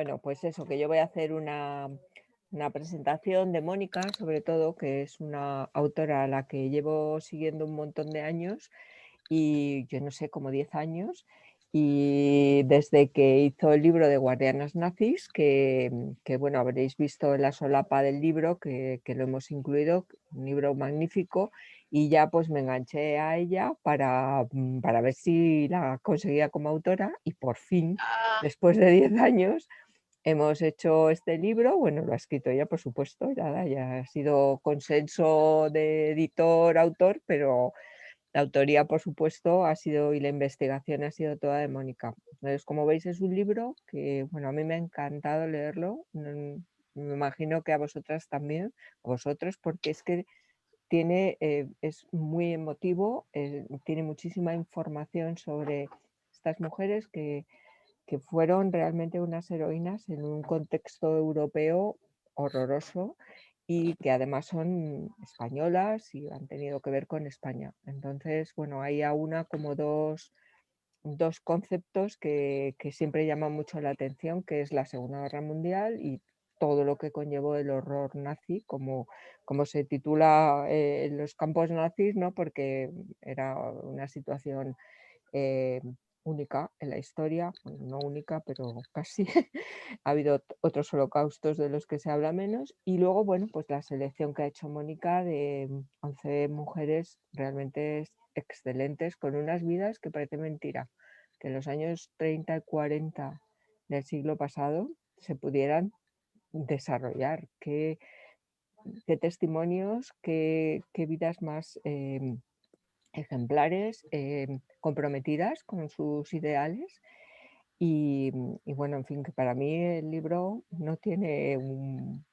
Bueno, pues eso, que yo voy a hacer una presentación de Mónica, sobre todo, que es una autora a la que llevo siguiendo un montón de años, y yo no sé, como 10 años, y desde que hizo el libro de Guardianas Nazis, que bueno, habréis visto en la solapa del libro, que lo hemos incluido, un libro magnífico, y ya pues me enganché a ella para ver si la conseguía como autora, y por fin, después de 10 años, hemos hecho este libro. Bueno, lo ha escrito ella, por supuesto, ya ha sido consenso de editor-autor, pero la autoría, por supuesto, ha sido, y la investigación ha sido toda de Mónica. Entonces, como veis, es un libro que, bueno, a mí me ha encantado leerlo. Me imagino que a vosotras también, a vosotros, porque es que es muy emotivo, tiene muchísima información sobre estas mujeres que fueron realmente unas heroínas en un contexto europeo horroroso y que además son españolas y han tenido que ver con España. Entonces, bueno, hay aúna como dos conceptos que siempre llaman mucho la atención, que es la Segunda Guerra Mundial y todo lo que conllevó el horror nazi, como se titula en los campos nazis, ¿no? Porque era una situación eh, única en la historia, bueno, no única, pero casi. Ha habido otros holocaustos de los que se habla menos. Y luego, bueno, pues la selección que ha hecho Mónica de 11 mujeres realmente excelentes, con unas vidas que parece mentira, que en los años 30 y 40 del siglo pasado se pudieran desarrollar. Qué testimonios, qué vidas más ejemplares, comprometidas con sus ideales. Y bueno, en fin, que para mí el libro no tiene un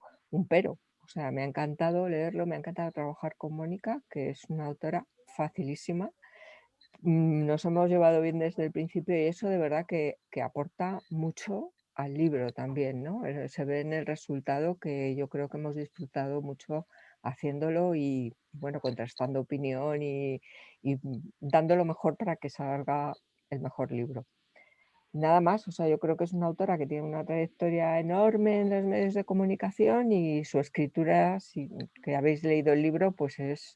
pero. O sea, me ha encantado leerlo, me ha encantado trabajar con Mónica, que es una autora facilísima. Nos hemos llevado bien desde el principio y eso de verdad que aporta mucho al libro también, ¿no? Se ve en el resultado que yo creo que hemos disfrutado mucho haciéndolo y, bueno, contrastando opinión y dando lo mejor para que salga el mejor libro. Nada más, o sea, yo creo que es una autora que tiene una trayectoria enorme en los medios de comunicación y su escritura, si que habéis leído el libro, pues es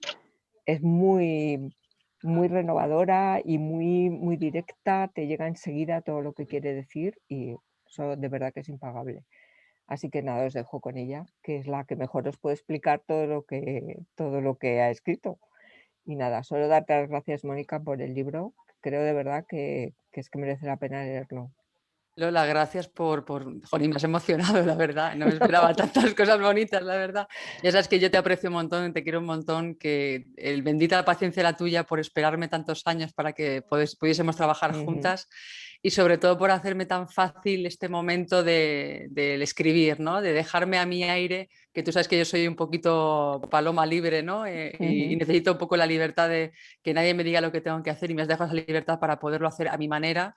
muy, muy renovadora y muy directa, te llega enseguida todo lo que quiere decir y eso de verdad que es impagable. Así que nada, os dejo con ella, que es la que mejor os puede explicar todo lo que ha escrito. Y nada, solo darte las gracias, Mónica, por el libro. Creo de verdad que es que merece la pena leerlo. Lola, gracias Jolín, me has emocionado, la verdad. No me esperaba tantas cosas bonitas, la verdad. Ya sabes que yo te aprecio un montón, te quiero un montón, que el bendita paciencia la tuya por esperarme tantos años para que pudiésemos trabajar juntas y sobre todo por hacerme tan fácil este momento del escribir, ¿no? De dejarme a mi aire, que tú sabes que yo soy un poquito paloma libre, ¿no? Y necesito un poco la libertad de que nadie me diga lo que tengo que hacer y me has dejado esa libertad para poderlo hacer a mi manera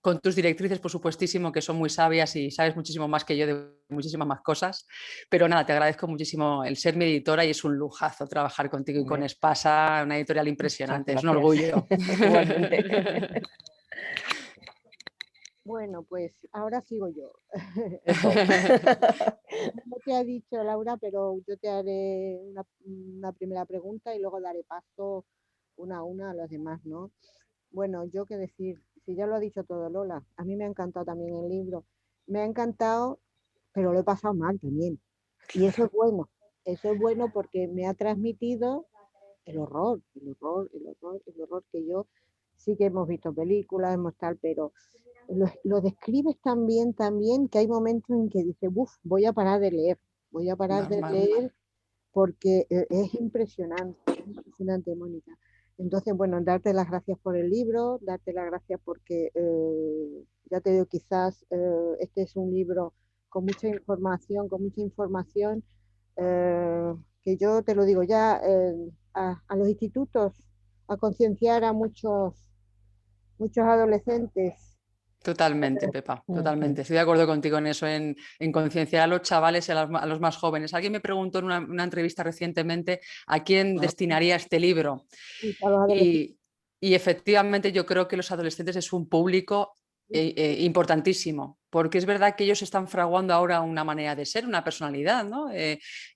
con tus directrices, por supuestísimo, que son muy sabias y sabes muchísimo más que yo de muchísimas más cosas. Pero nada, te agradezco muchísimo el ser mi editora y es un lujazo trabajar contigo y con Espasa, una editorial impresionante, es un orgullo. Igualmente. Bueno, pues ahora sigo yo. Eso. No te ha dicho Laura, pero yo te haré una primera pregunta y luego daré paso una a una a los demás, ¿no? Bueno, yo qué decir, si ya lo ha dicho todo Lola, a mí me ha encantado también el libro. Me ha encantado, pero lo he pasado mal también. Y eso es bueno porque me ha transmitido el horror que yo sí que hemos visto películas, hemos tal, pero lo describes tan bien que hay momentos en que dices, uff, voy a parar de Normal. leer porque es impresionante, Mónica. Entonces, bueno, darte las gracias por el libro, darte las gracias porque, ya te digo, quizás este es un libro con mucha información, que yo te lo digo ya, a los institutos, a concienciar a muchos adolescentes. Totalmente, Pepa, totalmente. Estoy de acuerdo contigo en eso, en concienciar a los chavales y a los más jóvenes. Alguien me preguntó en una entrevista recientemente a quién destinaría este libro. A los adolescentes. Y efectivamente yo creo que los adolescentes es un público importantísimo. porque es verdad que ellos están fraguando ahora una manera de ser, una personalidad, ¿no?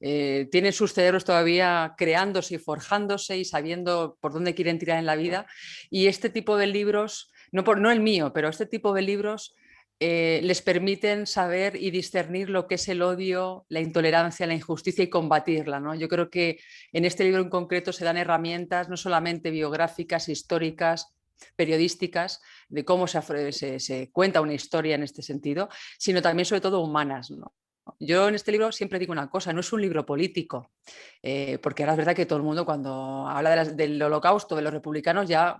Tienen sus cerebros todavía creándose y forjándose y sabiendo por dónde quieren tirar en la vida, y este tipo de libros, no el mío, pero este tipo de libros les permiten saber y discernir lo que es el odio, la intolerancia, la injusticia y combatirla, ¿no? Yo creo que en este libro en concreto se dan herramientas no solamente biográficas, históricas, periodísticas, de cómo se cuenta una historia en este sentido, sino también sobre todo humanas, ¿no? Yo en este libro siempre digo una cosa, no es un libro político, porque ahora es verdad que todo el mundo cuando habla del holocausto, de los republicanos, ya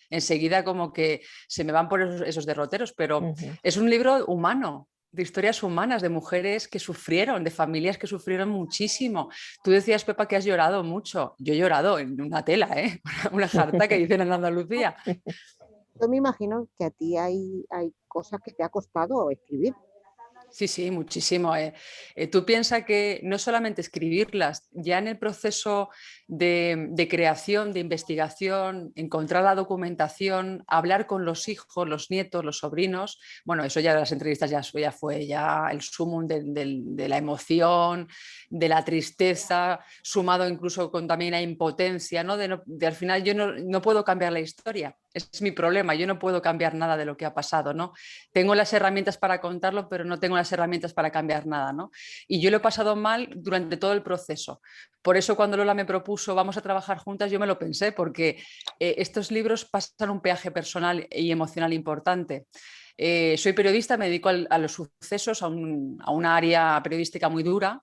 enseguida como que se me van por esos derroteros, pero es un libro humano, de historias humanas, de mujeres que sufrieron, de familias que sufrieron muchísimo. Tú decías, Pepa, que has llorado mucho. Yo he llorado en una tela, ¿eh? Una jarta que dicen en Andalucía. Yo me imagino que a ti hay cosas que te ha costado escribir. Sí, sí, muchísimo. Tú piensas que no solamente escribirlas, ya en el proceso de creación, de investigación, encontrar la documentación, hablar con los hijos, los nietos, los sobrinos, bueno, eso ya de las entrevistas ya fue ya el sumum de la emoción, de la tristeza, sumado incluso con también la impotencia, ¿no? Al final yo no puedo cambiar la historia, es mi problema, yo no puedo cambiar nada de lo que ha pasado, ¿no? Tengo las herramientas para contarlo, pero no tengo las herramientas para cambiar nada, ¿no? Y yo lo he pasado mal durante todo el proceso. Por eso cuando Lola me propuso vamos a trabajar juntas, yo me lo pensé, porque estos libros pasan un peaje personal y emocional importante. Soy periodista, me dedico a los sucesos, a una área periodística muy dura.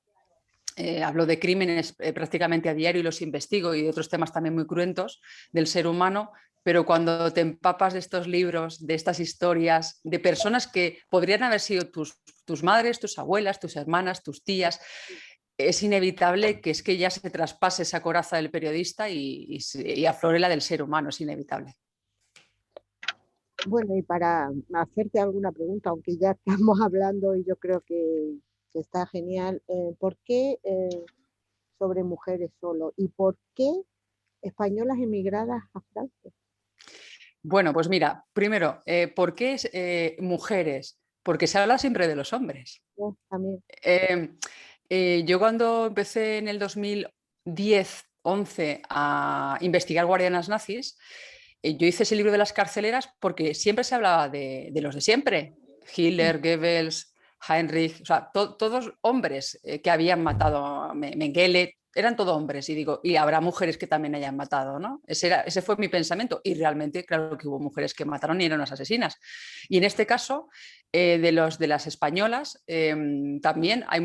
Hablo de crímenes prácticamente a diario y los investigo, y de otros temas también muy cruentos del ser humano, pero cuando te empapas de estos libros, de estas historias, de personas que podrían haber sido tus madres, tus abuelas, tus hermanas, tus tías, es inevitable que es que ya se traspase esa coraza del periodista y aflore la del ser humano, es inevitable. Bueno, y para hacerte alguna pregunta, aunque ya estamos hablando y yo creo que está genial, ¿por qué sobre mujeres solo? ¿Y por qué españolas emigradas a Francia? Bueno, pues mira, primero, ¿por qué mujeres? Porque se habla siempre de los hombres. También. Yo cuando empecé en el 2010-11 a investigar guardianas nazis, yo hice ese libro de las carceleras porque siempre se hablaba de los de siempre, Hitler, Goebbels, Heinrich, o sea, todos hombres que habían matado a Mengele, eran todos hombres, y digo, y habrá mujeres que también hayan matado, ¿no? Ese fue mi pensamiento, y realmente, claro que hubo mujeres que mataron y eran unas asesinas. Y en este caso, de las españolas, también hay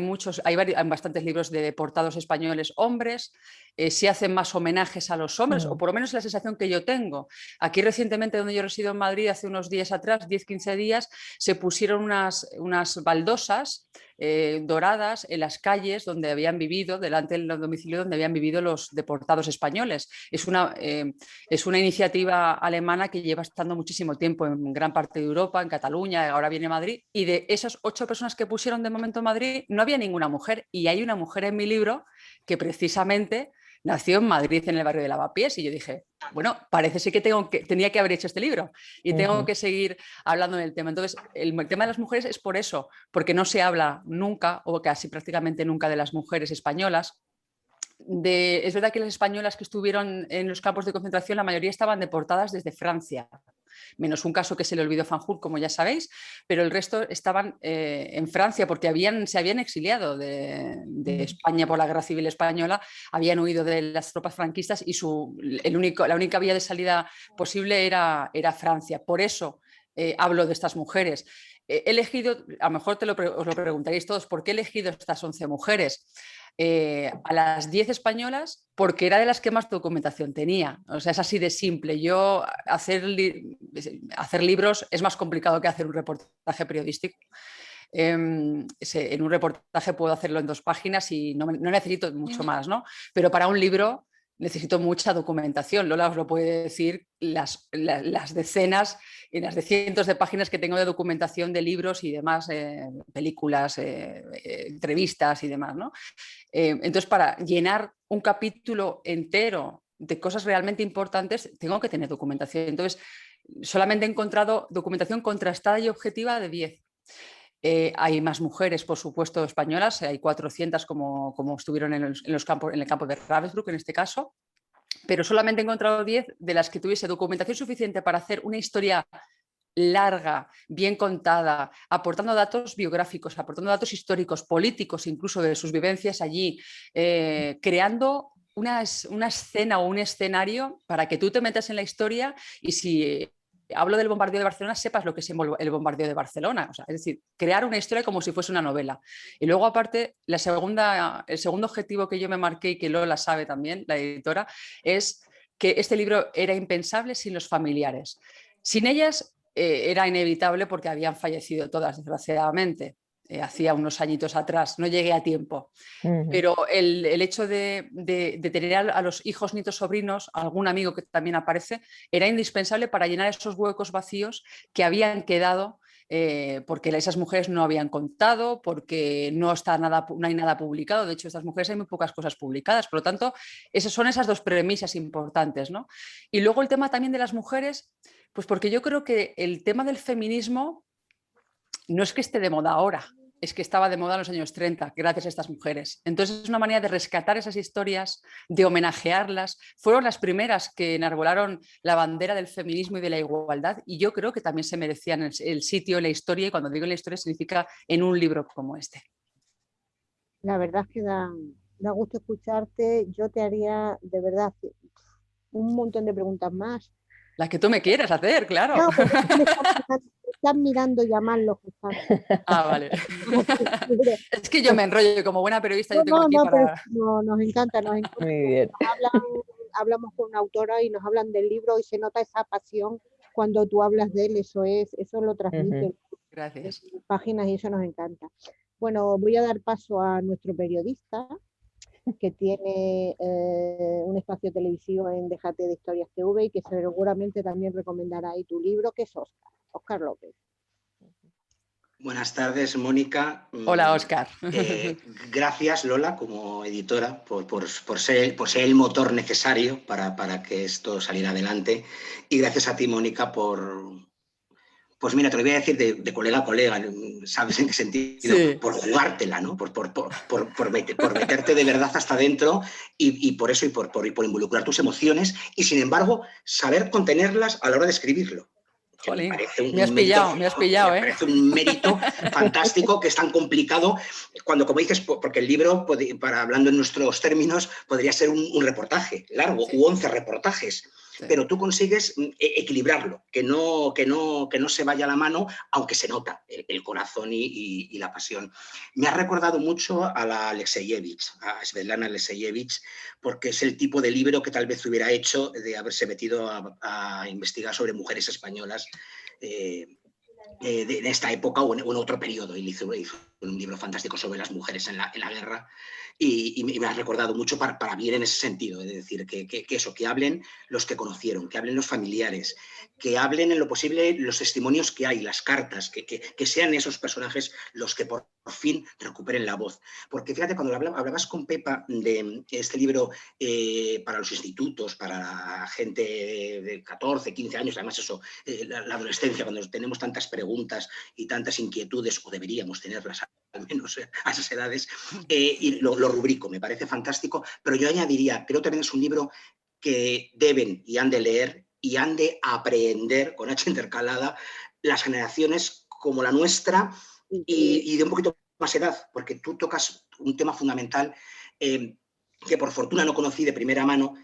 bastantes libros de deportados españoles hombres, se hacen más homenajes a los hombres, o por lo menos la sensación que yo tengo. Aquí recientemente, donde yo resido en Madrid, hace unos días atrás, 10-15 días, se pusieron unas baldosas doradas en las calles donde habían vivido, delante del domicilio donde habían vivido los deportados españoles. Es una iniciativa alemana que lleva estando muchísimo tiempo en gran parte de Europa, en Cataluña, ahora viene Madrid, y de esas 8 personas que pusieron de momento en Madrid, no había ninguna mujer, y hay una mujer en mi libro que precisamente nació en Madrid, en el barrio de Lavapiés, y yo dije, bueno, parece ser que tenía que haber hecho este libro y tengo que seguir hablando del tema. Entonces, el tema de las mujeres es por eso, porque no se habla nunca, o casi prácticamente nunca, de las mujeres españolas. Es verdad que las españolas que estuvieron en los campos de concentración, la mayoría estaban deportadas desde Francia, menos un caso que se le olvidó Fanjul, como ya sabéis, pero el resto estaban en Francia porque se habían exiliado de España por la Guerra Civil Española, habían huido de las tropas franquistas y la única vía de salida posible era Francia. Por eso hablo de estas mujeres. He elegido, a lo mejor os lo preguntaréis todos, ¿por qué he elegido estas 11 mujeres? A las 10 españolas porque era de las que más documentación tenía. O sea, es así de simple. Yo hacer libros es más complicado que hacer un reportaje periodístico. En un reportaje puedo hacerlo en 2 páginas y no necesito mucho más, ¿no? Pero para un libro necesito mucha documentación. Lola os lo puede decir, las decenas y las de cientos de páginas que tengo de documentación de libros y demás, películas, entrevistas y demás, ¿no? Entonces, para llenar un capítulo entero de cosas realmente importantes, tengo que tener documentación. Entonces, solamente he encontrado documentación contrastada y objetiva de 10. Hay más mujeres, por supuesto, españolas, hay 400 como estuvieron en el campo de Ravensbrück en este caso, pero solamente he encontrado 10 de las que tuviese documentación suficiente para hacer una historia larga, bien contada, aportando datos biográficos, aportando datos históricos, políticos, incluso de sus vivencias allí, creando una escena o un escenario para que tú te metas en la historia y si hablo del bombardeo de Barcelona, sepas lo que es el bombardeo de Barcelona. O sea, es decir, crear una historia como si fuese una novela. Y luego, aparte, el segundo objetivo que yo me marqué y que Lola sabe también, la editora, es que este libro era impensable sin los familiares. Sin ellas era inevitable porque habían fallecido todas, desgraciadamente. Hacía unos añitos atrás, no llegué a tiempo. Pero el hecho de tener a los hijos, nietos, sobrinos, algún amigo que también aparece, era indispensable para llenar esos huecos vacíos que habían quedado porque esas mujeres no habían contado, porque no hay nada publicado. De hecho, estas mujeres hay muy pocas cosas publicadas. Por lo tanto, son esas dos premisas importantes, ¿no? Y luego el tema también de las mujeres, pues porque yo creo que el tema del feminismo no es que esté de moda ahora, es que estaba de moda en los años 30, gracias a estas mujeres. Entonces es una manera de rescatar esas historias, de homenajearlas. Fueron las primeras que enarbolaron la bandera del feminismo y de la igualdad y yo creo que también se merecían el sitio, la historia, y cuando digo la historia significa en un libro como este. La verdad es que da gusto escucharte. Yo te haría de verdad un montón de preguntas más. Las que tú me quieras hacer, claro. No, pero me están mirando ya mal los que están. Ah, vale. Es que yo me enrollo como buena periodista. Yo tengo aquí pero nos encanta. Muy bien. Hablamos con una autora y nos hablan del libro y se nota esa pasión cuando tú hablas de él. Eso lo transmite. Gracias. En páginas y eso nos encanta. Bueno, voy a dar paso a nuestro periodista que tiene un espacio televisivo en Déjate de Historias TV y que seguramente también recomendará ahí tu libro, que es Óscar López. Buenas tardes, Mónica. Hola, Óscar. Gracias, Lola, como editora, por ser el motor necesario para que esto saliera adelante. Y gracias a ti, Mónica, pues mira, te lo voy a decir de colega a colega, ¿sabes en qué sentido? Sí. Por jugártela, ¿no? Por meterte de verdad hasta adentro y por eso y por involucrar tus emociones y, sin embargo, saber contenerlas a la hora de escribirlo. Jolín, me has pillado, ¿eh? Me parece un mérito fantástico que es tan complicado cuando, como dices, porque el libro, hablando en nuestros términos, podría ser un reportaje largo, sí, u 11 reportajes. Sí. Pero tú consigues equilibrarlo, que no se vaya la mano, aunque se nota el corazón y la pasión. Me ha recordado mucho a la Alexeyevich, a Svetlana Alexeyevich, porque es el tipo de libro que tal vez hubiera hecho de haberse metido a investigar sobre mujeres españolas en esta época o en otro periodo. Él hizo un libro fantástico sobre las mujeres en la guerra y me ha recordado mucho para bien en ese sentido, es decir, que hablen los que conocieron, que hablen los familiares, que hablen en lo posible los testimonios que hay, las cartas, que sean esos personajes los que por fin recuperen la voz. Porque fíjate, cuando hablabas con Pepa de este libro para los institutos, para gente de 14, 15 años, además eso, la adolescencia, cuando tenemos tantas preguntas y tantas inquietudes, o deberíamos tenerlas al menos a esas edades, y lo rubrico, me parece fantástico, pero yo añadiría, creo que también es un libro que deben y han de leer y han de aprender, con H intercalada, las generaciones como la nuestra y de un poquito más edad, porque tú tocas un tema fundamental que por fortuna no conocí de primera mano,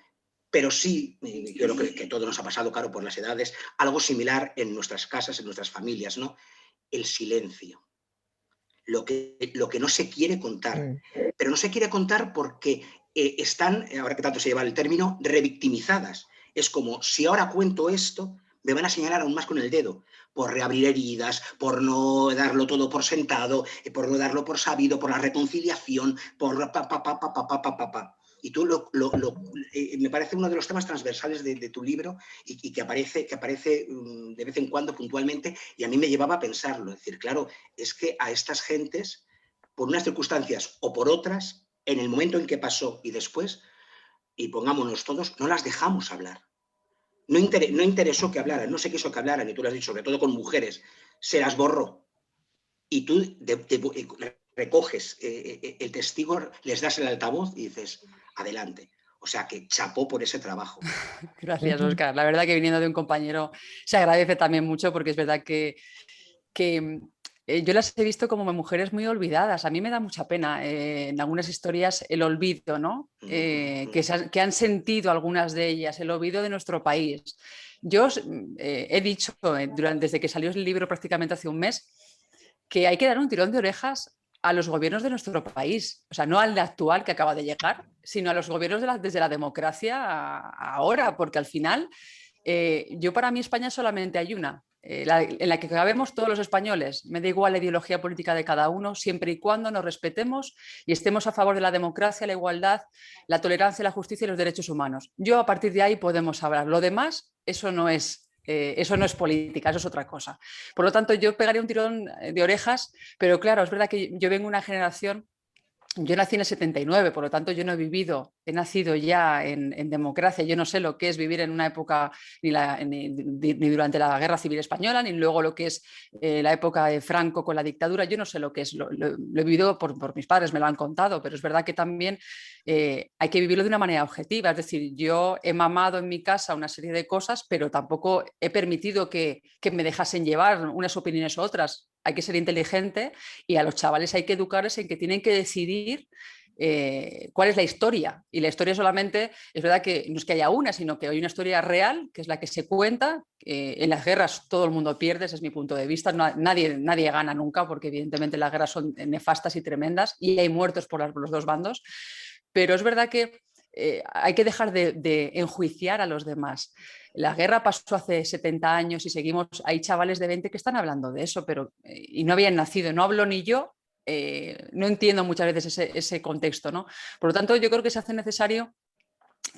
pero sí, yo creo que todo nos ha pasado, claro, por las edades, algo similar en nuestras casas, en nuestras familias, ¿no? El silencio. Lo que no se quiere contar. Pero no se quiere contar porque están, ahora que tanto se lleva el término, revictimizadas. Es como, si ahora cuento esto, me van a señalar aún más con el dedo, por reabrir heridas, por no darlo todo por sentado, por no darlo por sabido, por la reconciliación, por Y tú me parece uno de los temas transversales de tu libro y que aparece de vez en cuando puntualmente, y a mí me llevaba a pensarlo. Es decir, claro, es que a estas gentes, por unas circunstancias o por otras, en el momento en que pasó y después, y pongámonos todos, no las dejamos hablar. No interesó que hablaran, no se quiso que hablaran, y tú lo has dicho, sobre todo con mujeres, se las borró. y tú recoges el testigo, les das el altavoz y dices, adelante. O sea, que chapó por ese trabajo. Gracias, Óscar. La verdad que viniendo de un compañero se agradece también mucho, porque es verdad que yo las he visto como mujeres muy olvidadas. A mí me da mucha pena en algunas historias el olvido, ¿no? Que han sentido algunas de ellas, el olvido de nuestro país. Yo he dicho desde que salió el libro prácticamente hace un mes que hay que dar un tirón de orejas a los gobiernos de nuestro país, o sea, no al actual que acaba de llegar, sino a los gobiernos desde la democracia ahora, porque al final, para mí España solamente hay una, en la que cabemos todos los españoles. Me da igual la ideología política de cada uno, siempre y cuando nos respetemos y estemos a favor de la democracia, la igualdad, la tolerancia, la justicia y los derechos humanos. Yo a partir de ahí podemos hablar. Lo demás, eso no es política, eso es otra cosa. Por lo tanto, yo pegaría un tirón de orejas, pero claro, es verdad que yo vengo de una generación. Yo nací en el 79, por lo tanto yo no he nacido ya en democracia, yo no sé lo que es vivir en una época ni durante la Guerra Civil Española, ni luego lo que es la época de Franco con la dictadura, yo no sé lo que es, lo he vivido por mis padres, me lo han contado, pero es verdad que también hay que vivirlo de una manera objetiva, es decir, yo he mamado en mi casa una serie de cosas, pero tampoco he permitido que me dejasen llevar unas opiniones u otras. Hay que ser inteligente y a los chavales hay que educarles en que tienen que decidir cuál es la historia. Y la historia solamente, es verdad que no es que haya una, sino que hay una historia real, que es la que se cuenta. En las guerras todo el mundo pierde, ese es mi punto de vista. Nadie gana nunca, porque evidentemente las guerras son nefastas y tremendas y hay muertos por los dos bandos. Pero es verdad que hay que dejar de enjuiciar a los demás. La guerra pasó hace 70 años y seguimos, hay chavales de 20 que están hablando de eso, pero y no habían nacido, no hablo ni yo, no entiendo muchas veces ese contexto, ¿no? Por lo tanto, yo creo que se hace necesario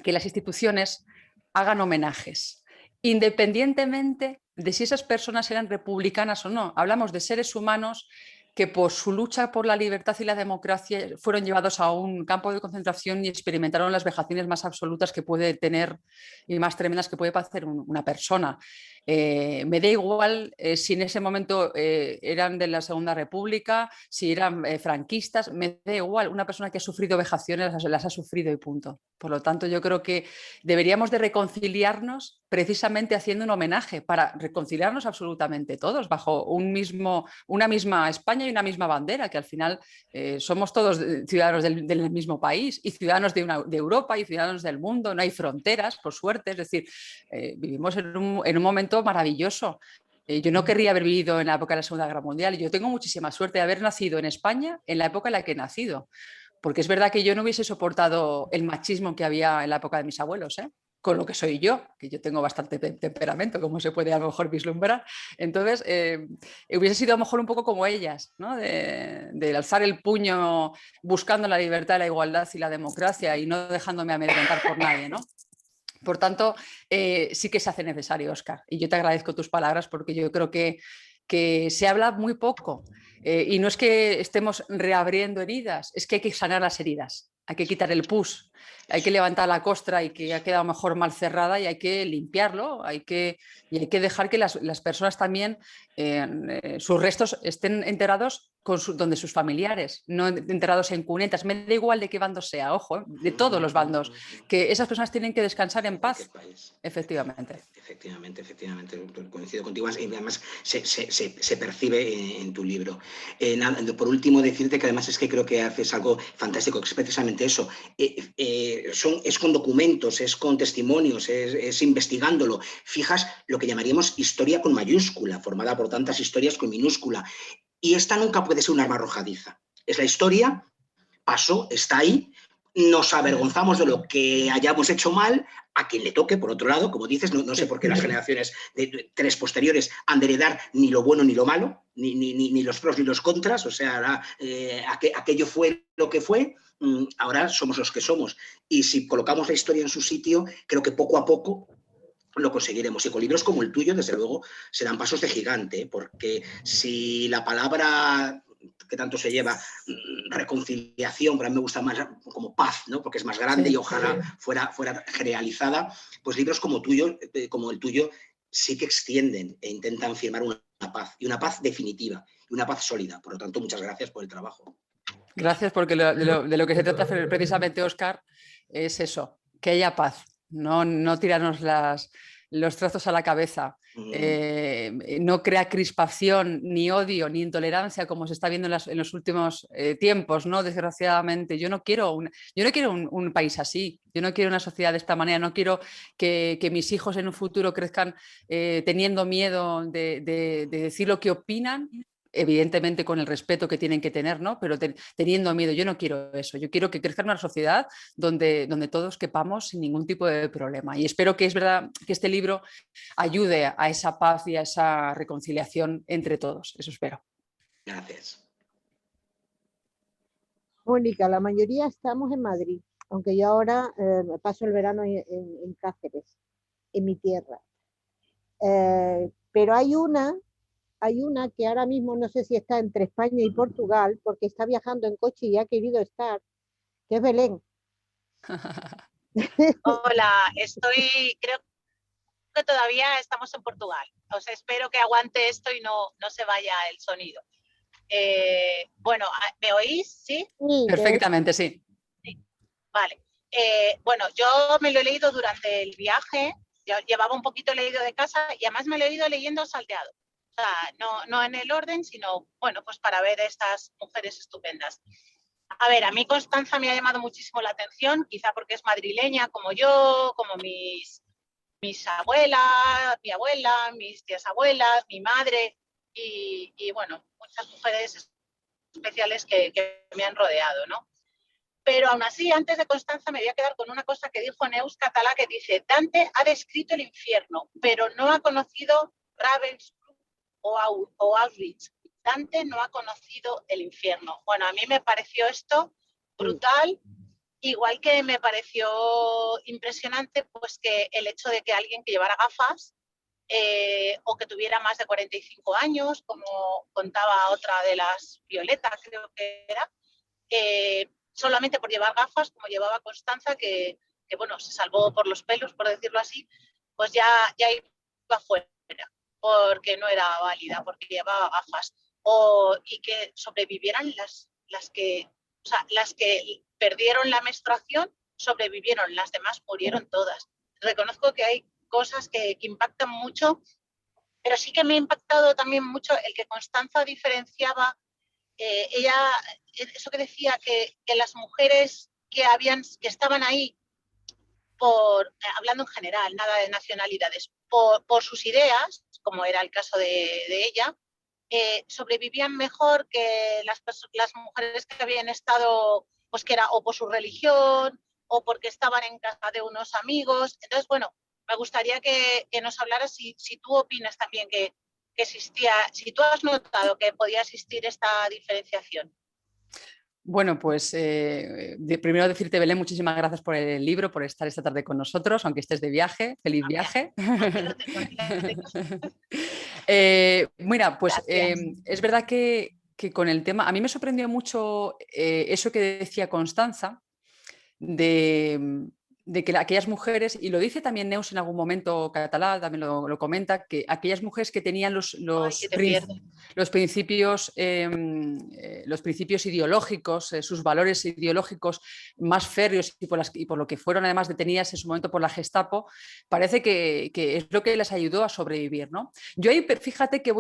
que las instituciones hagan homenajes, independientemente de si esas personas eran republicanas o no. Hablamos de seres humanos que por su lucha por la libertad y la democracia fueron llevados a un campo de concentración y experimentaron las vejaciones más absolutas que puede tener y más tremendas que puede padecer una persona. Me da igual si en ese momento eran de la Segunda República, si eran franquistas, me da igual. Una persona que ha sufrido vejaciones las ha sufrido y punto. Por lo tanto, yo creo que deberíamos de reconciliarnos precisamente haciendo un homenaje para reconciliarnos absolutamente todos bajo una misma España y una misma bandera, que al final somos todos ciudadanos del mismo país y ciudadanos de Europa y ciudadanos del mundo, no hay fronteras, por suerte, es decir, vivimos en un momento maravilloso. Yo no querría haber vivido en la época de la Segunda Guerra Mundial y yo tengo muchísima suerte de haber nacido en España en la época en la que he nacido, porque es verdad que yo no hubiese soportado el machismo que había en la época de mis abuelos, con lo que soy yo, que yo tengo bastante temperamento, como se puede a lo mejor vislumbrar. Entonces, hubiese sido a lo mejor un poco como ellas, ¿no? de alzar el puño buscando la libertad, la igualdad y la democracia y no dejándome amedrentar por nadie, ¿no? Por tanto, sí que se hace necesario, Óscar, y yo te agradezco tus palabras porque yo creo que se habla muy poco y no es que estemos reabriendo heridas, es que hay que sanar las heridas, hay que quitar el pus, hay que levantar la costra y que ha quedado mejor mal cerrada y hay que limpiarlo, y hay que dejar que las personas también, sus restos estén enterrados donde sus familiares, no enterrados en cunetas. Me da igual de qué bando sea, ojo, de todos los bandos, que esas personas tienen que descansar en paz. Efectivamente. Efectivamente, coincido contigo y además se percibe en tu libro. Por último, decirte que además es que creo que haces algo fantástico, que es precisamente eso. Es con documentos, es con testimonios, es investigándolo. Fijas lo que llamaríamos historia con mayúscula, formada por tantas historias con minúscula. Y esta nunca puede ser un arma arrojadiza. Es la historia, pasó, está ahí, nos avergonzamos de lo que hayamos hecho mal, a quien le toque, por otro lado, como dices, no sé por qué las generaciones de tres posteriores han de heredar ni lo bueno ni lo malo, ni los pros ni los contras, o sea, aquello fue lo que fue, ahora somos los que somos. Y si colocamos la historia en su sitio, creo que poco a poco lo conseguiremos. Y con libros como el tuyo, desde luego, serán pasos de gigante, porque si la palabra que tanto se lleva, reconciliación, pero a mí me gusta más como paz, ¿no? Porque es más grande y ojalá fuera generalizada, pues libros como el tuyo sí que extienden e intentan firmar una paz, y una paz definitiva. y una paz sólida. Por lo tanto, muchas gracias por el trabajo. Gracias, porque de lo que se trata precisamente, Óscar, es eso, que haya paz, no tirarnos los trozos a la cabeza, no crea crispación, ni odio, ni intolerancia, como se está viendo en los últimos tiempos, ¿no? Desgraciadamente. Yo no quiero un país así, yo no quiero una sociedad de esta manera, no quiero que mis hijos en un futuro crezcan teniendo miedo de decir lo que opinan, evidentemente con el respeto que tienen que tener, ¿no? Pero teniendo miedo. Yo no quiero eso. Yo quiero que crezca una sociedad donde todos quepamos sin ningún tipo de problema. Y espero que es verdad que este libro ayude a esa paz y a esa reconciliación entre todos. Eso espero. Gracias. Mónica, la mayoría estamos en Madrid, aunque yo ahora me paso el verano en Cáceres, en mi tierra. Pero hay una que ahora mismo no sé si está entre España y Portugal, porque está viajando en coche y ha querido estar, que es Belén. Hola, creo que todavía estamos en Portugal. Os espero que aguante esto y no se vaya el sonido. Bueno, ¿me oís? ¿Sí? Perfectamente, sí. Vale. Bueno, yo me lo he leído durante el viaje, yo llevaba un poquito leído de casa y además me lo he ido leyendo salteado. O sea, no en el orden, sino, bueno, pues para ver estas mujeres estupendas. A ver, a mí Constanza me ha llamado muchísimo la atención, quizá porque es madrileña como yo, como mis abuelas, mi abuela, mis tías abuelas, mi madre y bueno, muchas mujeres especiales que me han rodeado, ¿no? Pero aún así, antes de Constanza me voy a quedar con una cosa que dijo Neus Catalá, que dice: Dante ha descrito el infierno, pero no ha conocido Ravensbrück o Auschwitz. Dante no ha conocido el infierno. Bueno, a mí me pareció esto brutal, igual que me pareció impresionante pues que el hecho de que alguien que llevara gafas o que tuviera más de 45 años, como contaba otra de las, Violeta creo que era, solamente por llevar gafas, como llevaba Constanza, que bueno, se salvó por los pelos, por decirlo así, pues ya iba fuera, porque no era válida, porque llevaba gafas. Y que sobrevivieran las que perdieron la menstruación, sobrevivieron, las demás murieron todas. Reconozco que hay cosas que impactan mucho, pero sí que me ha impactado también mucho el que Constanza diferenciaba, ella, eso que decía, que las mujeres que estaban ahí, hablando en general, nada de nacionalidades, por sus ideas, como era el caso de ella, sobrevivían mejor que las mujeres que habían estado, pues que era o por su religión o porque estaban en casa de unos amigos. Entonces, bueno, me gustaría que nos hablaras si tú opinas también que existía, si tú has notado que podía existir esta diferenciación. Bueno, pues primero decirte, Belén, muchísimas gracias por el libro, por estar esta tarde con nosotros, aunque estés de viaje. ¡Feliz viaje! Mira, pues es verdad que con el tema, a mí me sorprendió mucho eso que decía Constanza, de que aquellas mujeres, y lo dice también Neus en algún momento, Catalá también lo comenta, que aquellas mujeres que tenían los principios ideológicos, sus valores ideológicos más férreos y por lo que fueron además detenidas en su momento por la Gestapo, parece que es lo que les ayudó a sobrevivir, ¿no? Yo ahí, fíjate que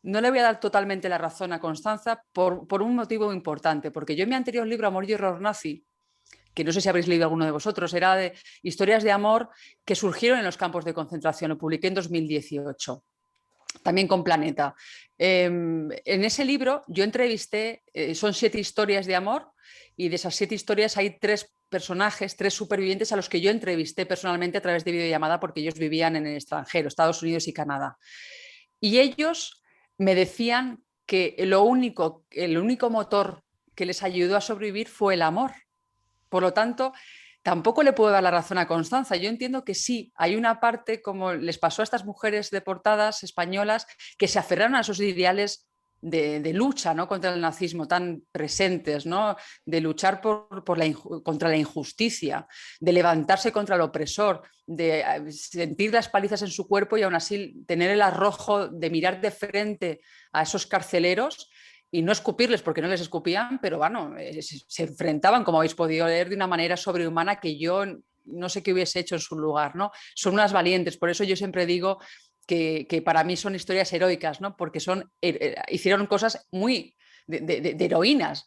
no le voy a dar totalmente la razón a Constanza por un motivo importante, porque yo en mi anterior libro, Amor y Horror Nazi, que no sé si habréis leído alguno de vosotros, era de historias de amor que surgieron en los campos de concentración, lo publiqué en 2018, también con Planeta. En ese libro yo entrevisté, son 7 historias de amor, y de esas 7 historias hay 3 personajes, 3 supervivientes a los que yo entrevisté personalmente a través de videollamada, porque ellos vivían en el extranjero, Estados Unidos y Canadá. Y ellos me decían que el único motor que les ayudó a sobrevivir fue el amor. Por lo tanto, tampoco le puedo dar la razón a Constanza. Yo entiendo que sí, hay una parte, como les pasó a estas mujeres deportadas españolas, que se aferraron a esos ideales de lucha, ¿no?, contra el nazismo tan presentes, ¿no?, de luchar contra la injusticia, de levantarse contra el opresor, de sentir las palizas en su cuerpo y aún así tener el arrojo de mirar de frente a esos carceleros y no escupirles porque no les escupían, pero bueno, se enfrentaban, como habéis podido leer, de una manera sobrehumana que yo no sé qué hubiese hecho en su lugar, ¿no? Son unas valientes, por eso yo siempre digo que para mí son historias heroicas, ¿no?, porque hicieron cosas muy de heroínas.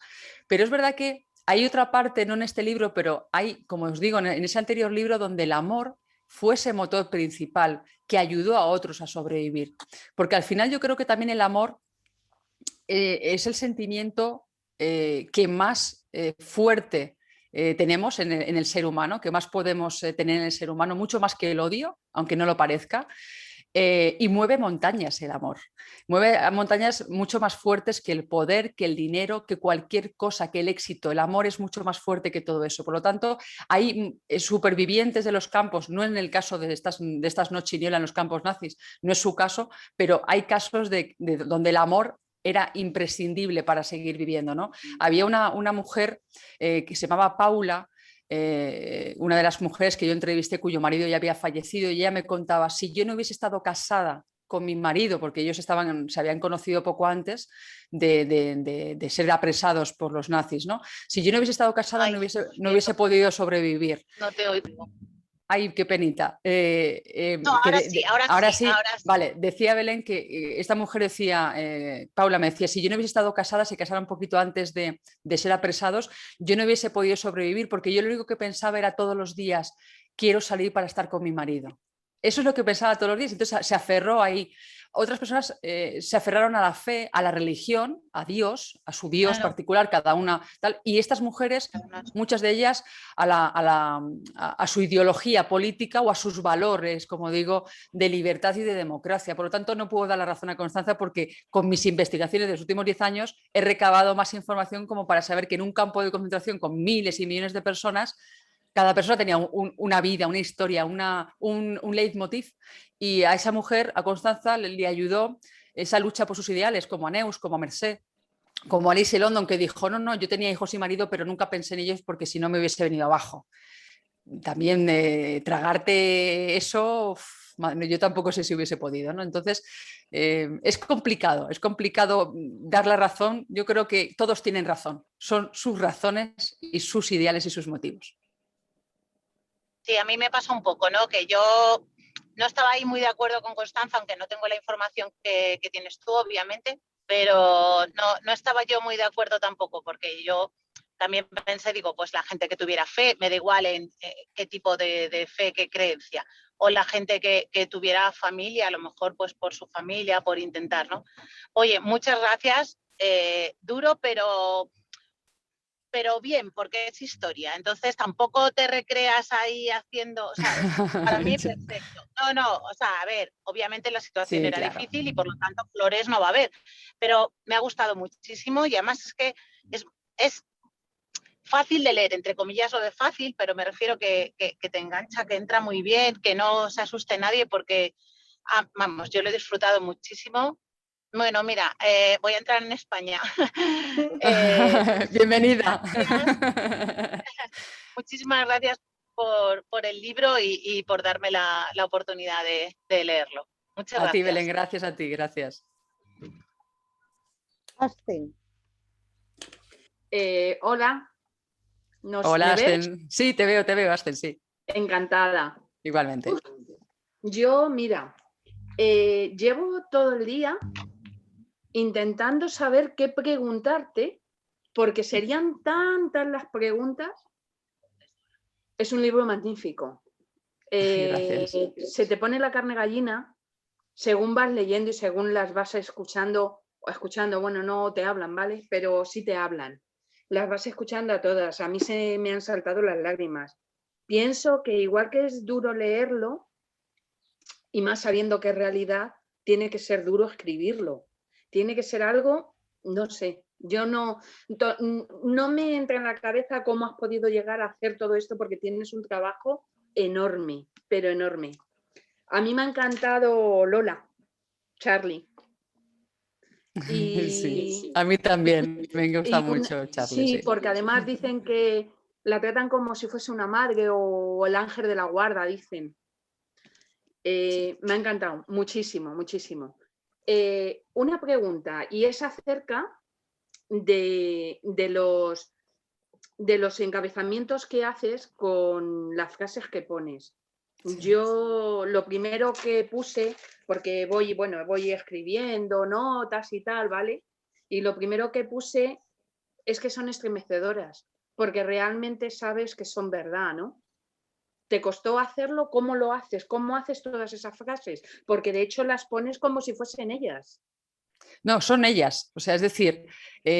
Pero es verdad que hay otra parte, no en este libro, pero hay, como os digo, en ese anterior libro donde el amor fue ese motor principal que ayudó a otros a sobrevivir. Porque al final yo creo que también el amor es el sentimiento que más fuerte tenemos en el ser humano, que más podemos tener en el ser humano, mucho más que el odio, aunque no lo parezca. Y mueve montañas el amor. Mueve a montañas mucho más fuertes que el poder, que el dinero, que cualquier cosa, que el éxito. El amor es mucho más fuerte que todo eso. Por lo tanto, hay supervivientes de los campos, no en el caso de estas Nochiniola en los campos nazis, no es su caso, pero hay casos de donde el amor era imprescindible para seguir viviendo, ¿no? Había una mujer que se llamaba Paula, una de las mujeres que yo entrevisté cuyo marido ya había fallecido, y ella me contaba, si yo no hubiese estado casada con mi marido, porque ellos se habían conocido poco antes de ser apresados por los nazis, ¿no? Si yo no hubiese estado casada, no hubiese podido sobrevivir. No te oigo. Ay, qué penita. No, ahora sí. Vale, decía Belén que esta mujer decía, Paula me decía, si yo no hubiese estado casada, se casara un poquito antes de ser apresados, yo no hubiese podido sobrevivir, porque yo lo único que pensaba era todos los días, quiero salir para estar con mi marido. Eso es lo que pensaba todos los días, entonces se aferró ahí. Otras personas se aferraron a la fe, a la religión, a Dios, a su Dios particular, cada una tal, y estas mujeres, muchas de ellas, a su ideología política o a sus valores, como digo, de libertad y de democracia. Por lo tanto, no puedo dar la razón a Constanza, porque con mis investigaciones de los últimos 10 años he recabado más información como para saber que en un campo de concentración con miles y millones de personas, cada persona tenía una vida, una historia, un leitmotiv, y a esa mujer, a Constanza, le ayudó esa lucha por sus ideales, como a Neus, como a Mercé, como a Alice London, que dijo, no, yo tenía hijos y marido, pero nunca pensé en ellos porque si no me hubiese venido abajo. También tragarte eso, yo tampoco sé si hubiese podido, ¿no? Entonces, es complicado dar la razón. Yo creo que todos tienen razón, son sus razones y sus ideales y sus motivos. Sí, a mí me pasa un poco, ¿no? Que yo no estaba ahí muy de acuerdo con Constanza, aunque no tengo la información que tienes tú, obviamente, pero no estaba yo muy de acuerdo tampoco, porque yo también pensé, digo, pues la gente que tuviera fe, me da igual en qué tipo de fe, qué creencia, o la gente que tuviera familia, a lo mejor pues por su familia, por intentar, ¿no? Oye, muchas gracias, duro, pero bien, porque es historia. Entonces tampoco te recreas ahí haciendo, ¿sabes? Para mí perfecto. No, o sea, a ver, obviamente la situación era difícil y por lo tanto flores no va a haber, pero me ha gustado muchísimo y además es que es fácil de leer, entre comillas lo de fácil, pero me refiero que te engancha, que entra muy bien, que no se asuste nadie porque, vamos, yo lo he disfrutado muchísimo. Bueno, mira, voy a entrar en España. Bienvenida. Muchísimas gracias por el libro y por darme la oportunidad de leerlo. Muchas gracias. A ti, Belén, gracias a ti, gracias. Asten. Hola. Hola, Asten. Sí, te veo, Asten, sí. Encantada. Igualmente. Yo, mira, llevo todo el día intentando saber qué preguntarte, porque serían tantas las preguntas. Es un libro magnífico. Se te pone la carne gallina según vas leyendo y según las vas escuchando, bueno, no te hablan, ¿vale? Pero sí te hablan. Las vas escuchando a todas. A mí se me han saltado las lágrimas. Pienso que igual que es duro leerlo, y más sabiendo que es realidad, tiene que ser duro escribirlo. Tiene que ser algo, no sé, yo no me entra en la cabeza cómo has podido llegar a hacer todo esto, porque tienes un trabajo enorme, pero enorme. A mí me ha encantado Lola, Charlie. Sí, a mí también me gusta mucho Charlie. Sí, porque además dicen que la tratan como si fuese una madre o el ángel de la guarda, dicen. Me ha encantado, muchísimo, muchísimo. Una pregunta, y es acerca de los encabezamientos que haces con las frases que pones. Sí. Yo lo primero que puse, porque voy escribiendo notas y tal, ¿vale? Y lo primero que puse es que son estremecedoras, porque realmente sabes que son verdad, ¿no? ¿Te costó hacerlo? ¿Cómo lo haces? ¿Cómo haces todas esas frases? Porque de hecho las pones como si fuesen ellas. No, son ellas. O sea, es decir, si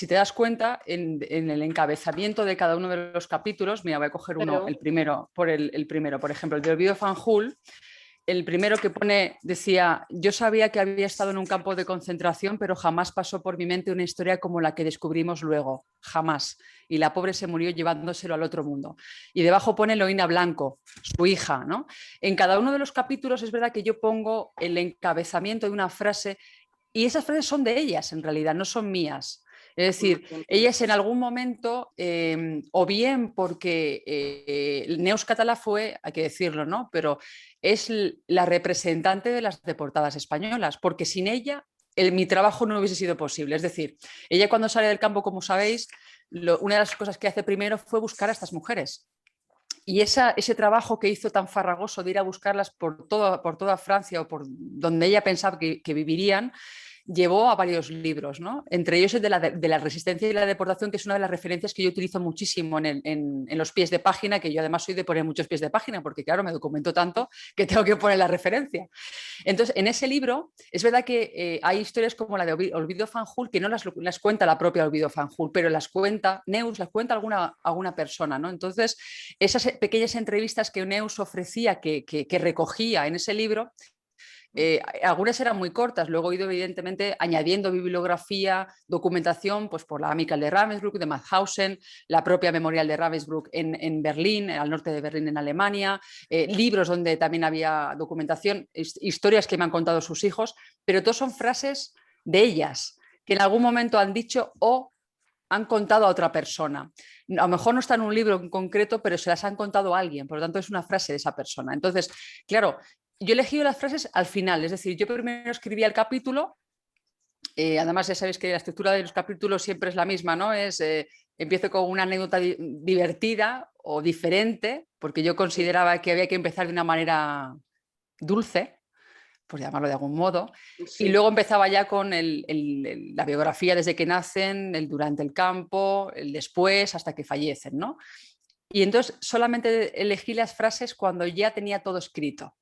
te das cuenta, en el encabezamiento de cada uno de los capítulos, mira, voy a coger uno, el primero, por ejemplo, el de Olvido Fanjul. El primero que pone decía: yo sabía que había estado en un campo de concentración, pero jamás pasó por mi mente una historia como la que descubrimos luego, jamás. Y la pobre se murió llevándoselo al otro mundo. Y debajo pone Eloína Blanco, su hija, ¿no? En cada uno de los capítulos es verdad que yo pongo el encabezamiento de una frase y esas frases son de ellas en realidad, no son mías. Es decir, ellas en algún momento, o bien porque Neus Catalá fue, hay que decirlo, ¿no? Pero es la representante de las deportadas españolas, porque sin ella mi trabajo no hubiese sido posible. Es decir, ella cuando sale del campo, como sabéis, una de las cosas que hace primero fue buscar a estas mujeres. Y ese trabajo que hizo tan farragoso de ir a buscarlas por toda Francia o por donde ella pensaba que vivirían, llevó a varios libros, ¿no? Entre ellos el de la resistencia y la deportación, que es una de las referencias que yo utilizo muchísimo en los pies de página, que yo además soy de poner muchos pies de página, porque claro, me documento tanto que tengo que poner la referencia. Entonces, en ese libro, es verdad que hay historias como la de Olvido Fanjul, que no las cuenta la propia Olvido Fanjul, pero las cuenta Neus, las cuenta alguna persona, ¿no? Entonces, esas pequeñas entrevistas que Neus ofrecía, que recogía en ese libro, algunas eran muy cortas, luego he ido evidentemente añadiendo bibliografía, documentación, pues por la Amical de Ravensbrück, de Mauthausen, la propia Memorial de Ravensbrück en Berlín, al norte de Berlín en Alemania, libros donde también había documentación, historias que me han contado sus hijos, pero todas son frases de ellas, que en algún momento han dicho o han contado a otra persona. A lo mejor no está en un libro en concreto, pero se las han contado a alguien, por lo tanto es una frase de esa persona. Entonces, claro, yo he elegido las frases al final, es decir, yo primero escribía el capítulo, además ya sabéis que la estructura de los capítulos siempre es la misma, ¿no? Empiezo con una anécdota divertida o diferente, porque yo consideraba que había que empezar de una manera dulce, por llamarlo de algún modo, sí. Y luego empezaba ya con la biografía desde que nacen, el durante el campo, el después, hasta que fallecen, ¿no? Y entonces solamente elegí las frases cuando ya tenía todo escrito,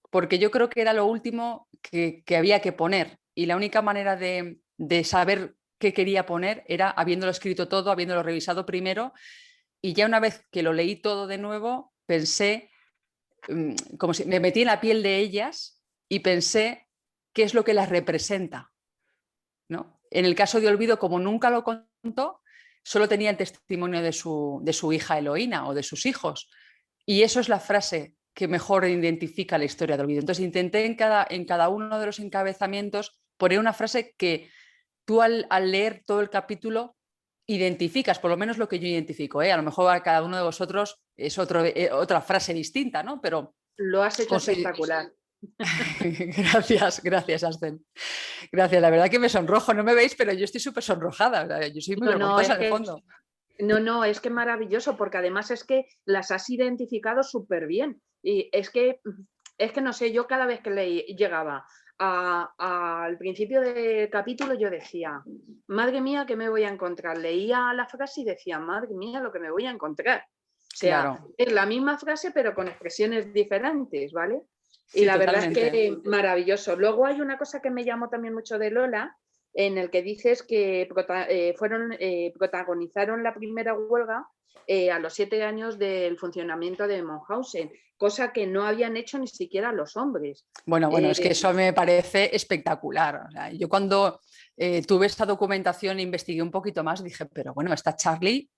porque yo creo que era lo último que había que poner, y la única manera de saber qué quería poner era habiéndolo escrito todo, habiéndolo revisado primero, y ya una vez que lo leí todo de nuevo, pensé, como si me metí en la piel de ellas y pensé qué es lo que las representa, ¿no? En el caso de Olvido, como nunca lo contó, solo tenía el testimonio de su hija Eloína o de sus hijos, y eso es la frase que mejor identifica la historia de Olvido. Entonces intenté en cada uno de los encabezamientos poner una frase que tú al leer todo el capítulo identificas, por lo menos lo que yo identifico, ¿eh? A lo mejor a cada uno de vosotros es otra frase distinta, ¿no? Pero lo has hecho espectacular. Gracias, Ascen. Gracias, la verdad que me sonrojo, no me veis, pero yo estoy súper sonrojada, yo soy muy vergonzosa de fondo. No, es que maravilloso, porque además es que las has identificado súper bien. Y es que no sé, yo cada vez que llegaba al principio del capítulo yo decía, madre mía, ¿qué me voy a encontrar? Leía la frase y decía, madre mía, lo que me voy a encontrar. O sea, claro, es la misma frase pero con expresiones diferentes, ¿vale? Y sí, la totalmente. Verdad es que maravilloso. Luego hay una cosa que me llamó también mucho de Lola, en el que dices que protagonizaron la primera huelga a los 7 años del funcionamiento de Mauthausen, cosa que no habían hecho ni siquiera los hombres. Bueno, es que eso me parece espectacular. O sea, yo cuando tuve esta documentación e investigué un poquito más, dije, pero bueno, esta Charlie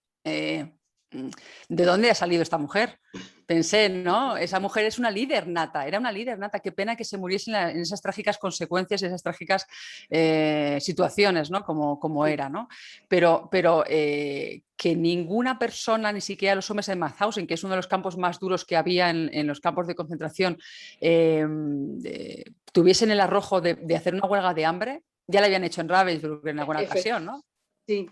¿de dónde ha salido esta mujer? Pensé, ¿no? Esa mujer es una líder nata, era una líder nata, qué pena que se muriese en esas trágicas consecuencias, esas trágicas situaciones, ¿no? Como era, ¿no? Pero que ninguna persona, ni siquiera los hombres en Mauthausen, que es uno de los campos más duros que había en los campos de concentración, tuviesen el arrojo de hacer una huelga de hambre. Ya la habían hecho en Ravensbrück en alguna ocasión, ¿no? Sí.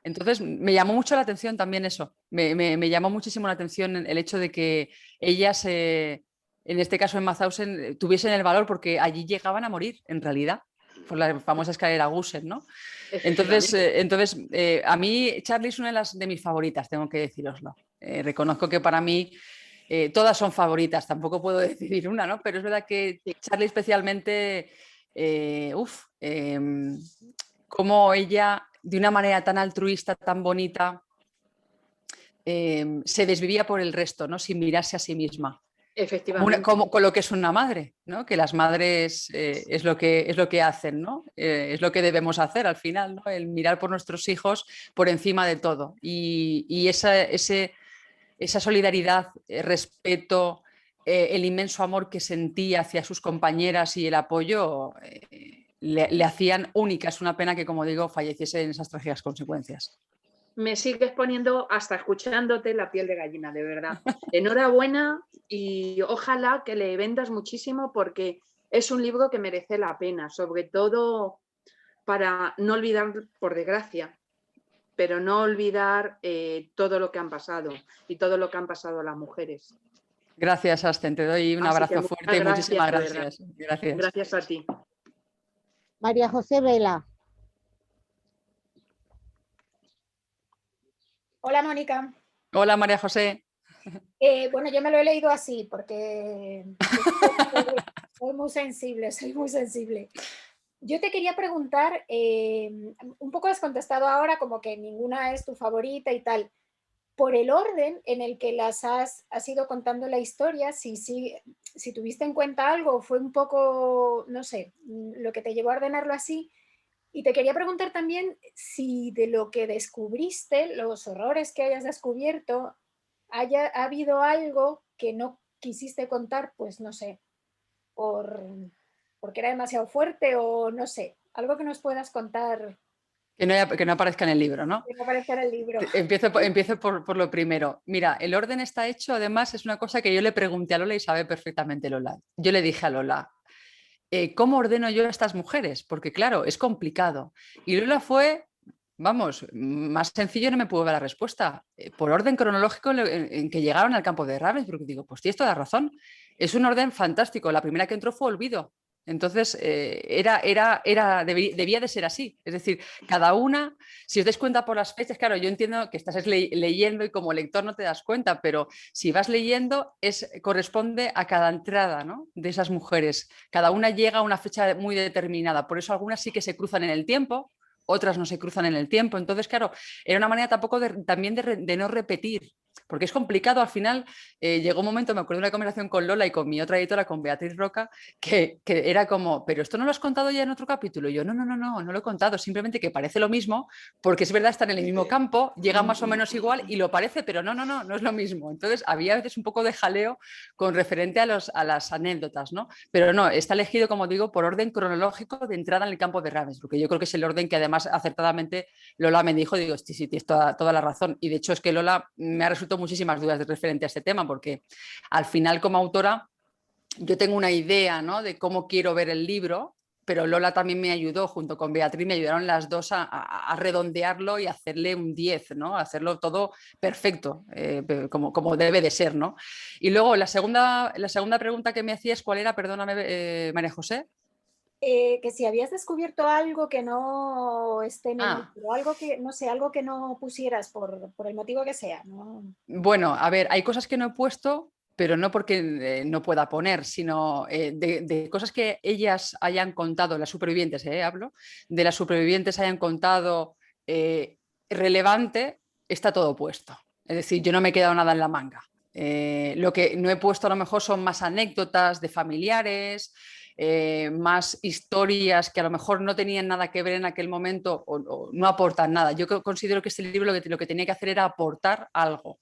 Entonces me llamó mucho la atención también eso. Me llamó muchísimo la atención el hecho de que ellas, en este caso en Mauthausen, tuviesen el valor porque allí llegaban a morir, en realidad, por la famosa escalera Gusen, ¿no? Entonces a mí Charlie es una de mis favoritas, tengo que deciroslo. Reconozco que para mí todas son favoritas, tampoco puedo decidir una, ¿no? Pero es verdad que Charlie especialmente, como ella, de una manera tan altruista, tan bonita, se desvivía por el resto, ¿no? Sin mirarse a sí misma. Efectivamente. Con lo que es una madre, ¿no? Que las madres es lo que hacen, ¿no? Es lo que debemos hacer al final, ¿no? El mirar por nuestros hijos por encima de todo. Y esa solidaridad, respeto, el inmenso amor que sentía hacia sus compañeras y el apoyo le hacían única. Es una pena que, como digo, falleciese en esas trágicas consecuencias. Me sigues poniendo, hasta escuchándote, la piel de gallina, de verdad. Enhorabuena y ojalá que le vendas muchísimo porque es un libro que merece la pena, sobre todo para no olvidar, por desgracia, pero no olvidar todo lo que han pasado y todo lo que han pasado las mujeres. Gracias, Asten. Te doy un abrazo fuerte y muchísimas gracias. Gracias. Gracias a ti. María José Vela. Hola, Mónica. Hola, María José. Bueno, yo me lo he leído así porque soy muy sensible. Yo te quería preguntar, un poco has contestado ahora como que ninguna es tu favorita y tal. Por el orden en el que las has ido contando la historia, si tuviste en cuenta algo, fue un poco, no sé, lo que te llevó a ordenarlo así. Y te quería preguntar también si de lo que descubriste, los horrores que hayas descubierto, ha habido algo que no quisiste contar, pues no sé, porque era demasiado fuerte o no sé, algo que nos puedas contar. Que no aparezca en el libro, ¿no? Que no aparezca en el libro. Empiezo por lo primero. Mira, el orden está hecho, además es una cosa que yo le pregunté a Lola y sabe perfectamente Lola. Yo le dije a Lola, ¿cómo ordeno yo a estas mujeres? Porque claro, es complicado. Y Lola fue, vamos, más sencillo no me puedo dar la respuesta. Por orden cronológico en que llegaron al campo de Ravensbrück. Digo, pues tienes toda razón. Es un orden fantástico. La primera que entró fue Olvido. Entonces, debía de ser así. Es decir, cada una, si os dais cuenta por las fechas, claro, yo entiendo que estás leyendo y como lector no te das cuenta, pero si vas leyendo, corresponde a cada entrada, ¿no?, de esas mujeres. Cada una llega a una fecha muy determinada. Por eso algunas sí que se cruzan en el tiempo, otras no se cruzan en el tiempo. Entonces, claro, era una manera tampoco también de no repetir. Porque es complicado, al final llegó un momento, me acuerdo de una conversación con Lola y con mi otra editora, con Beatriz Roca, que era como, pero esto no lo has contado ya en otro capítulo. Y yo, no lo he contado, simplemente que parece lo mismo, porque es verdad, están en el mismo campo, llegan más o menos igual y lo parece, pero no es lo mismo. Entonces había a veces un poco de jaleo con referente a las anécdotas, ¿no? Pero no, está elegido, como digo, por orden cronológico de entrada en el campo de Ravensbrück, que yo creo que es el orden que además acertadamente Lola me dijo, digo, sí, tienes toda la razón. Y de hecho es que Lola me ha resuelto muchísimas dudas referente a este tema, porque al final como autora yo tengo una idea, ¿no?, de cómo quiero ver el libro, pero Lola también me ayudó, junto con Beatriz, me ayudaron las dos a redondearlo y hacerle un 10, ¿no?, hacerlo todo perfecto, como debe de ser, ¿no? Y luego la segunda pregunta que me hacías, ¿cuál era? Perdóname, María José. Que si habías descubierto algo que no esté en el libro, algo que, no sé, algo que no pusieras por el motivo que sea, ¿no? Bueno, a ver, hay cosas que no he puesto, pero no porque no pueda poner, sino de cosas que ellas hayan contado, las supervivientes, hablo, de las supervivientes hayan contado relevante, está todo puesto. Es decir, yo no me he quedado nada en la manga. Lo que no he puesto a lo mejor son más anécdotas de familiares, más historias que a lo mejor no tenían nada que ver en aquel momento o no aportan nada. Yo considero que este libro lo que tenía que hacer era aportar algo.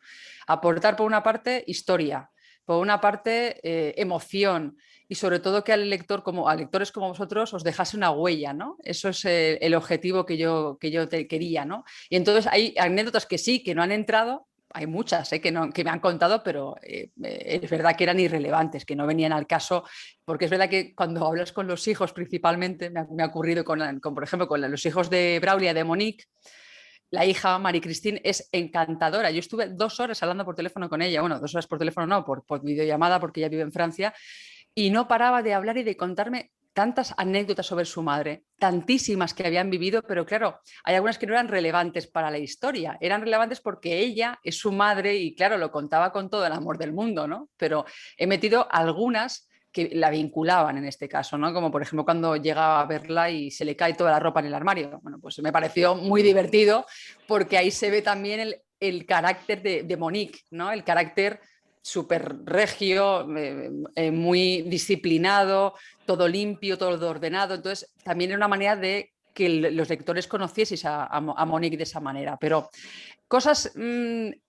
Aportar por una parte historia, por una parte emoción y sobre todo que al lector, como a lectores como vosotros, os dejase una huella, ¿no? Eso es el objetivo que yo quería, ¿no? Y entonces hay anécdotas que sí, que no han entrado. Hay muchas que me han contado, pero es verdad que eran irrelevantes, que no venían al caso, porque es verdad que cuando hablas con los hijos principalmente, me ha ocurrido por ejemplo, con los hijos de Braulia, de Monique, la hija, Marie Christine, es encantadora. Yo estuve 2 horas hablando por teléfono con ella, bueno, 2 horas por teléfono no, por videollamada, porque ella vive en Francia, y no paraba de hablar y de contarme tantas anécdotas sobre su madre, tantísimas que habían vivido, pero claro, hay algunas que no eran relevantes para la historia, eran relevantes porque ella es su madre y claro, lo contaba con todo el amor del mundo, ¿no? Pero he metido algunas que la vinculaban en este caso, ¿no? Como por ejemplo cuando llega a verla y se le cae toda la ropa en el armario. Bueno, pues me pareció muy divertido porque ahí se ve también el carácter de Monique, ¿no? El carácter súper regio, muy disciplinado, todo limpio, todo ordenado. Entonces, también era una manera de que los lectores conocieseis a Monique de esa manera. Pero cosas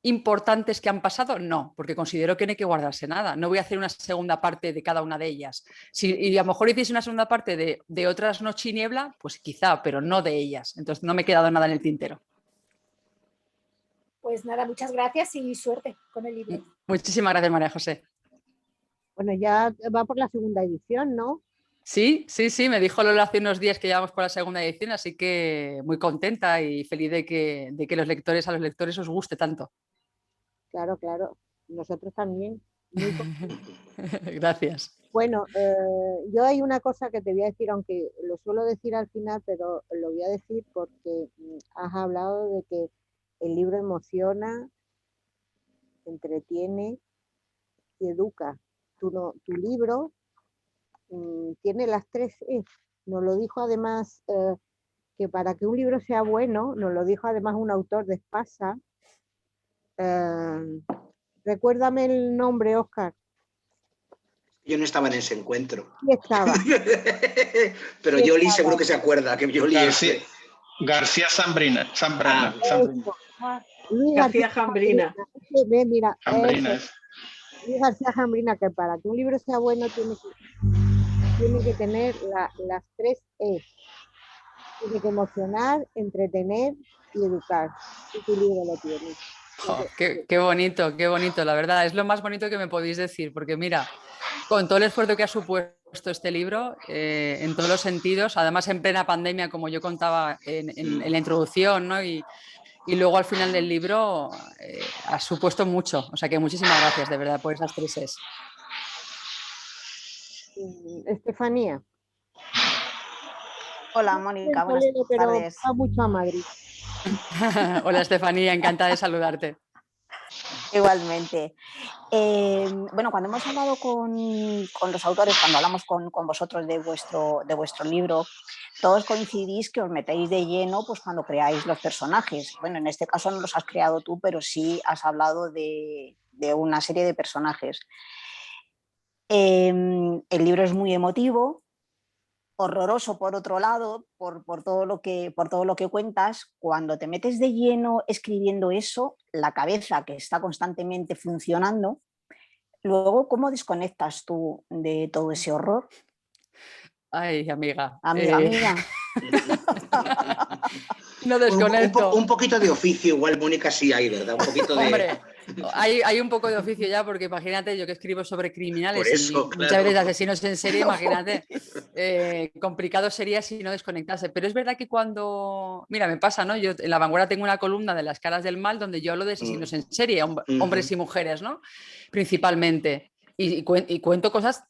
importantes que han pasado, no, porque considero que no hay que guardarse nada. No voy a hacer una segunda parte de cada una de ellas. Y a lo mejor hiciese una segunda parte de otras Noche y Niebla, pues quizá, pero no de ellas. Entonces, no me he quedado nada en el tintero. Pues nada, muchas gracias y suerte con el libro. Muchísimas gracias, María José. Bueno, ya va por la segunda edición, ¿no? Sí, me dijo Lola hace unos días que ya vamos por la segunda edición, así que muy contenta y feliz de que a los lectores os guste tanto. Claro, nosotros también. Muy Gracias. Bueno, yo hay una cosa que te voy a decir, aunque lo suelo decir al final, pero lo voy a decir porque has hablado de que el libro emociona, entretiene y educa. Tu libro tiene las 3 E. Nos lo dijo además que para que un libro sea bueno, nos lo dijo además un autor de Espasa. Recuérdame el nombre, Óscar. Yo no estaba en ese encuentro. Sí estaba. Pero Sí Yoli estaba. seguro que se acuerda. Que Yoli García Zambrina. Luis García Jambrina. Mira, Jambrina. Luis García Jambrina, que para que un libro sea bueno tiene que tener las 3 E. Tiene que emocionar, entretener y educar. Y tu libro lo tiene. Oh, qué bonito, la verdad. Es lo más bonito que me podéis decir, porque mira, con todo el esfuerzo que ha supuesto este libro, en todos los sentidos, además en plena pandemia, como yo contaba en la introducción, ¿no? Y luego al final del libro ha supuesto mucho. O sea que muchísimas gracias, de verdad, por esas 3 Es. Estefanía. Hola, Mónica, buenas tardes. Va mucho a Madrid. Hola, Estefanía, encantada de saludarte. Igualmente. Bueno, cuando hemos hablado con los autores, cuando hablamos con vosotros de vuestro libro, todos coincidís que os metéis de lleno pues, cuando creáis los personajes. Bueno, en este caso no los has creado tú, pero sí has hablado de una serie de personajes. El libro es muy emotivo, horroroso por otro lado, por todo lo que cuentas. Cuando te metes de lleno escribiendo eso, la cabeza que está constantemente funcionando, luego, ¿cómo desconectas tú de todo ese horror? Ay, amiga. Amiga. No desconecto. Un poquito de oficio, igual, Mónica, sí hay, ¿verdad? Un poquito de... Hombre, hay un poco de oficio ya, porque imagínate, yo que escribo sobre criminales Por eso, y muchas veces asesinos en serie, imagínate, complicado sería si no desconectase. Pero es verdad que cuando, mira, me pasa, ¿no? Yo en La Vanguardia tengo una columna de las caras del mal donde yo hablo de asesinos en serie, hombres y mujeres, ¿no? Principalmente. Y cuento cosas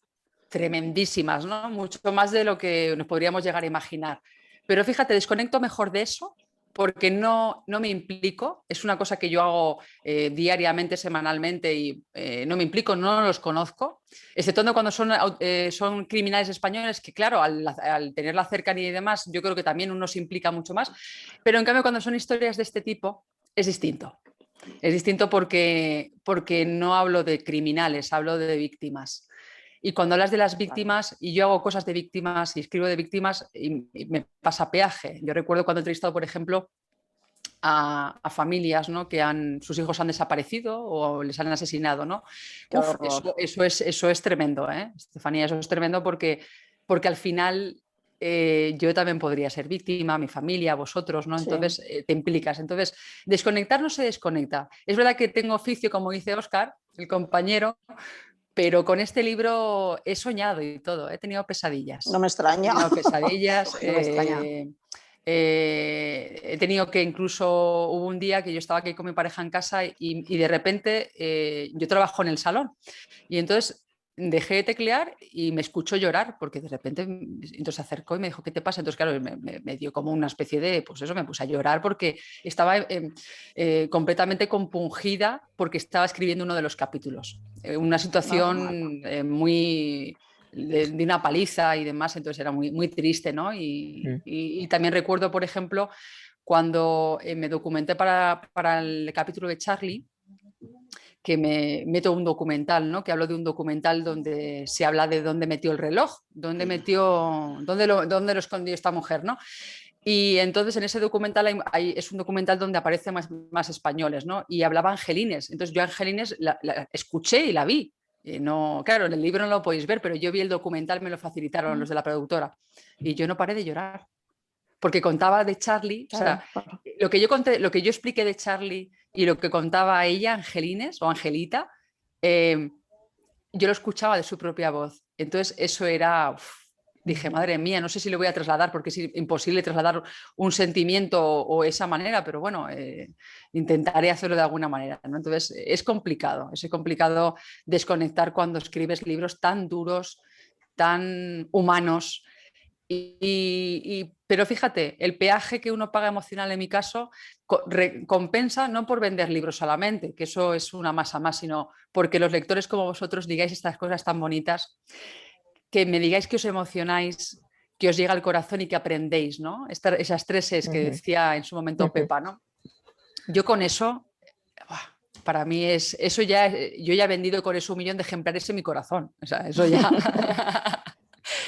tremendísimas, ¿no? Mucho más de lo que nos podríamos llegar a imaginar. Pero fíjate, desconecto mejor de eso porque no me implico. Es una cosa que yo hago diariamente, semanalmente y no me implico, no los conozco, exceptuando cuando son criminales españoles, que claro, al tener la cercanía y demás, yo creo que también uno se implica mucho más. Pero en cambio, cuando son historias de este tipo, es distinto. Es distinto porque no hablo de criminales, hablo de víctimas. Y cuando hablas de las víctimas, y yo hago cosas de víctimas y escribo de víctimas, y me pasa peaje. Yo recuerdo cuando he entrevistado, por ejemplo, a familias, ¿no? Que sus hijos han desaparecido o les han asesinado, ¿no? Uf, eso es tremendo, ¿eh? Estefanía, eso es tremendo porque al final yo también podría ser víctima, mi familia, vosotros, ¿no? Entonces te implicas. Entonces, desconectar no se desconecta. Es verdad que tengo oficio, como dice Óscar, el compañero, pero con este libro he soñado y todo, he tenido pesadillas. No me extraña. He tenido pesadillas. No me extraña. He tenido que incluso, hubo un día que yo estaba aquí con mi pareja en casa y de repente yo trabajo en el salón y entonces dejé de teclear y me escuchó llorar porque de repente entonces se acercó y me dijo, ¿qué te pasa? Entonces claro, me dio como una especie de, pues eso, me puse a llorar porque estaba completamente compungida porque estaba escribiendo uno de los capítulos. Una situación muy... De una paliza y demás, entonces era muy, muy triste, ¿no? Y también recuerdo, por ejemplo, cuando me documenté para el capítulo de Charlie, que me meto un documental, ¿no? Que hablo de un documental donde se habla de dónde metió el reloj, dónde lo escondió esta mujer, ¿no? Y entonces en ese documental es un documental donde aparecen más españoles, ¿no? Y hablaba Angelines. Entonces yo Angelines la escuché y la vi. No, claro, en el libro no lo podéis ver, pero yo vi el documental, me lo facilitaron los de la productora. Y yo no paré de llorar. Porque contaba de Charlie, claro, o sea, lo que yo conté, lo que yo expliqué de Charlie y lo que contaba ella, Angelines o Angelita, yo lo escuchaba de su propia voz. Entonces eso era... Dije, madre mía, no sé si lo voy a trasladar porque es imposible trasladar un sentimiento o esa manera, pero bueno, intentaré hacerlo de alguna manera, ¿no? Entonces es complicado desconectar cuando escribes libros tan duros, tan humanos. Pero fíjate, el peaje que uno paga emocional en mi caso compensa no por vender libros solamente, que eso es una masa más, sino porque los lectores como vosotros digáis estas cosas tan bonitas, que me digáis que os emocionáis, que os llega al corazón y que aprendéis, ¿no? Esas tres es que decía en su momento Pepa, ¿no? Yo con eso, para mí es eso ya, yo ya he vendido con eso 1 millón de ejemplares en mi corazón. O sea, eso ya.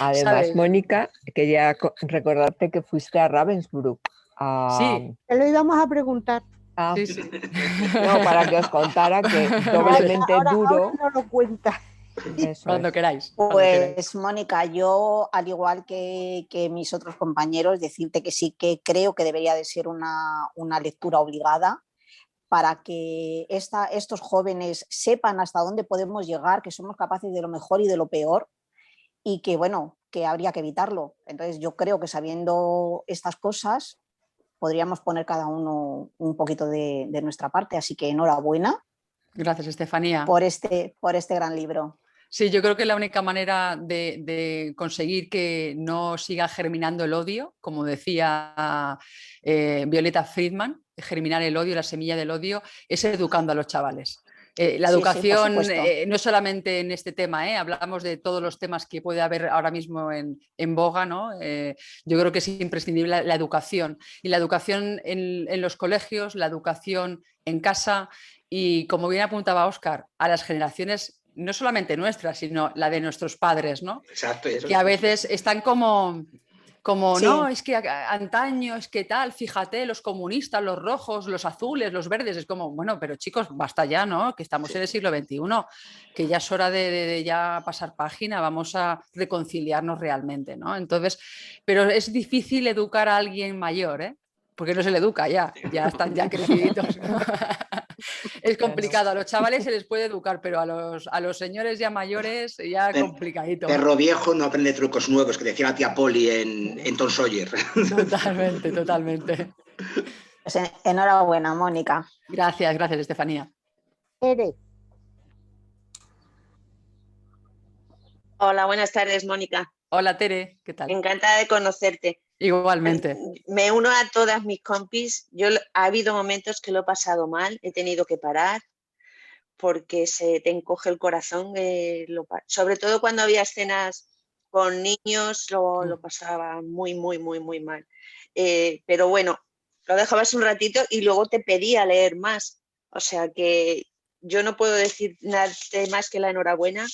Además, ¿sabes? Mónica, quería recordarte que fuiste a Ravensbrück. Sí. Te lo íbamos a preguntar. Sí, sí. No, para que os contara que doblemente duro. Ahora no lo cuenta. Cuando queráis. Pues Mónica, yo al igual que mis otros compañeros, decirte que sí que creo que debería de ser una lectura obligada para que estos jóvenes sepan hasta dónde podemos llegar, que somos capaces de lo mejor y de lo peor y que bueno, que habría que evitarlo. Entonces yo creo que sabiendo estas cosas podríamos poner cada uno un poquito de nuestra parte, así que enhorabuena. Gracias, Estefanía. Por este gran libro. Sí, yo creo que la única manera de conseguir que no siga germinando el odio, como decía Violeta Friedman, germinar el odio, la semilla del odio, es educando a los chavales. La educación, no solamente en este tema, hablamos de todos los temas que puede haber ahora mismo en boga, ¿no? Yo creo que es imprescindible la educación. Y la educación en los colegios, la educación en casa y, como bien apuntaba Óscar, a las generaciones no solamente nuestra, sino la de nuestros padres, ¿no? Exacto. Eso que a veces están como sí. No, es que antaño, es que tal, fíjate, los comunistas, los rojos, los azules, los verdes, es como, bueno, pero chicos, basta ya, ¿no? Que estamos en el siglo XXI, que ya es hora de ya pasar página, vamos a reconciliarnos realmente, ¿no? Entonces, pero es difícil educar a alguien mayor, ¿eh? Porque no se le educa ya están ya creciditos. Es complicado, a los chavales se les puede educar, pero a los señores ya mayores ya complicadito. Perro viejo no aprende trucos nuevos, que decía la tía Polly en Tom Sawyer. Totalmente. Pues enhorabuena, Mónica. Gracias, Estefanía. Hola, buenas tardes, Mónica. Hola, Tere, ¿qué tal? Encantada de conocerte. Igualmente. Me uno a todas mis compis. Ha habido momentos que lo he pasado mal, he tenido que parar porque se te encoge el corazón, sobre todo cuando había escenas con niños, lo pasaba muy mal. Pero bueno, lo dejabas un ratito y luego te pedía leer más. O sea que yo no puedo decir nada más que la enhorabuena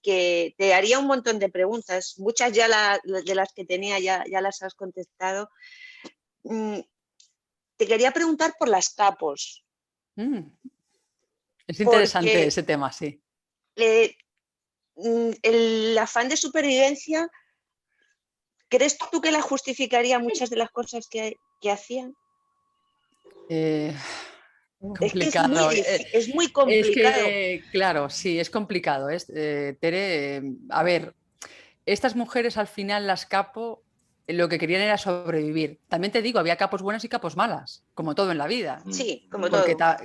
que te haría un montón de preguntas. Muchas ya de las que tenía ya las has contestado. Te quería preguntar por las capos. Es interesante ese tema, sí. El afán de supervivencia, ¿crees tú que la justificaría muchas de las cosas que hacían? Complicado. Es muy complicado. Es que, claro, sí, es complicado. Tere, a ver, estas mujeres al final, las capo, lo que querían era sobrevivir. También te digo, había capos buenas y capos malas, como todo en la vida. Sí, como porque todo.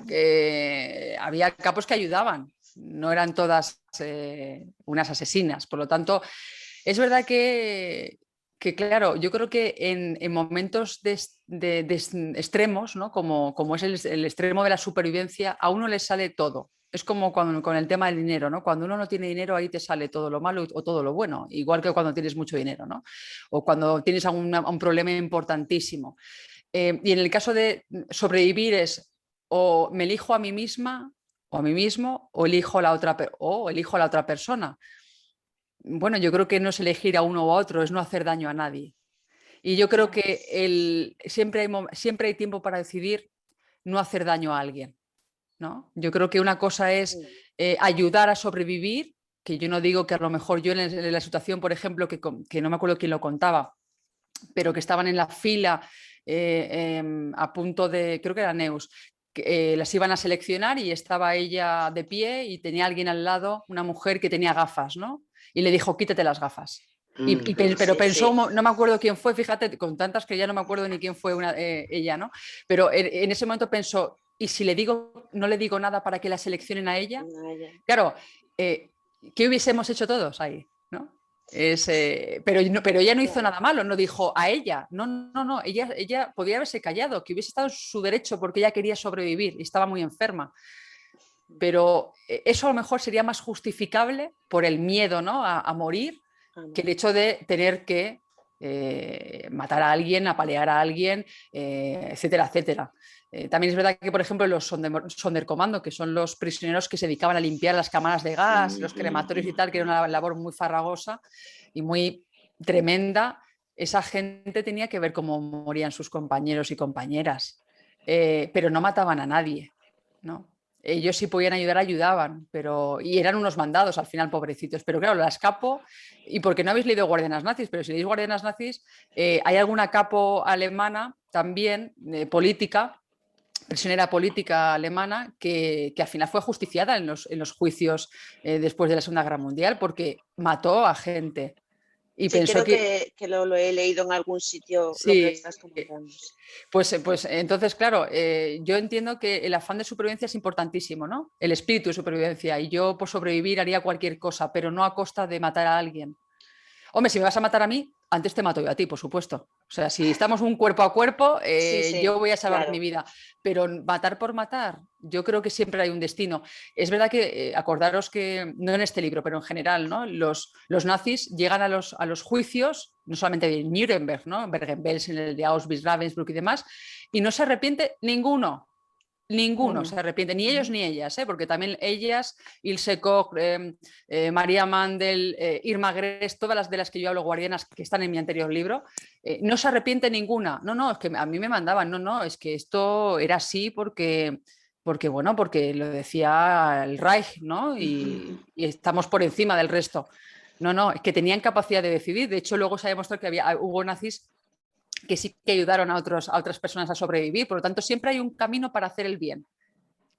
Había capos que ayudaban, no eran todas unas asesinas. Por lo tanto, es verdad que claro, yo creo que en momentos de extremos, ¿no? como es el extremo de la supervivencia, a uno le sale todo. Es como con el tema del dinero, ¿no? Cuando uno no tiene dinero, ahí te sale todo lo malo o todo lo bueno, igual que cuando tienes mucho dinero, ¿no? O cuando tienes un problema importantísimo. Y en el caso de sobrevivir es o me elijo a mí misma o a mí mismo o elijo a la otra persona. Bueno, yo creo que no es elegir a uno u a otro, es no hacer daño a nadie. Y yo creo que siempre hay tiempo para decidir no hacer daño a alguien, ¿no? Yo creo que una cosa es ayudar a sobrevivir, que yo no digo que a lo mejor yo en la situación, por ejemplo, que no me acuerdo quién lo contaba, pero que estaban en la fila a punto de, creo que era Neus, las iban a seleccionar y estaba ella de pie y tenía alguien al lado, una mujer que tenía gafas, ¿no? Y le dijo, quítate las gafas. Pero pensó, no me acuerdo quién fue, fíjate, con tantas que ya no me acuerdo ni quién fue ella, ¿no? Pero en ese momento pensó, ¿y si no le digo nada para que la seleccionen a ella? Claro, ¿qué hubiésemos hecho todos ahí? ¿No? Pero ella no hizo nada malo, no dijo a ella, no, ella podía haberse callado, que hubiese estado en su derecho porque ella quería sobrevivir y estaba muy enferma. Pero eso a lo mejor sería más justificable por el miedo, ¿no? a morir, que el hecho de tener que matar a alguien, apalear a alguien, etcétera, etcétera. También es verdad que, por ejemplo, los Sonderkommando, que son los prisioneros que se dedicaban a limpiar las cámaras de gas, los crematorios y tal, que era una labor muy farragosa y muy tremenda, esa gente tenía que ver cómo morían sus compañeros y compañeras, pero no mataban a nadie, ¿no? Ellos sí podían ayudar, ayudaban, y eran unos mandados al final, pobrecitos. Pero claro, las capo, y porque no habéis leído Guardianas Nazis, pero si leéis Guardianas Nazis, hay alguna capo alemana también, política, prisionera política alemana, que al final fue ajusticiada en los juicios después de la Segunda Guerra Mundial, porque mató a gente. Y sí, pensó creo que lo he leído en algún sitio, sí, lo que estás comentando. Pues entonces, claro, yo entiendo que el afán de supervivencia es importantísimo, ¿no? El espíritu de supervivencia. Y yo por sobrevivir haría cualquier cosa, pero no a costa de matar a alguien. Hombre, si me vas a matar a mí, antes te mato yo a ti, por supuesto. O sea, si estamos un cuerpo a cuerpo, yo voy a salvar mi vida. Pero matar por matar, yo creo que siempre hay un destino. Es verdad que, acordaros que, no en este libro, pero en general, ¿no? Los nazis llegan a los juicios, no solamente de Nuremberg, ¿no? Bergen-Belsen, el de Auschwitz, Ravensbrück y demás, y no se arrepiente ninguno. Ninguno se arrepiente, ni ellos ni ellas, porque también ellas, Ilse Koch, María Mandel, Irma Gress, todas las de las que yo hablo, guardianas, que están en mi anterior libro, no se arrepiente ninguna. No, es que a mí me mandaban, no, es que esto era así porque lo decía el Reich, ¿no? Y estamos por encima del resto. No, es que tenían capacidad de decidir. De hecho, luego se ha demostrado que hubo nazis que sí que ayudaron a otras personas a sobrevivir. Por lo tanto, siempre hay un camino para hacer el bien.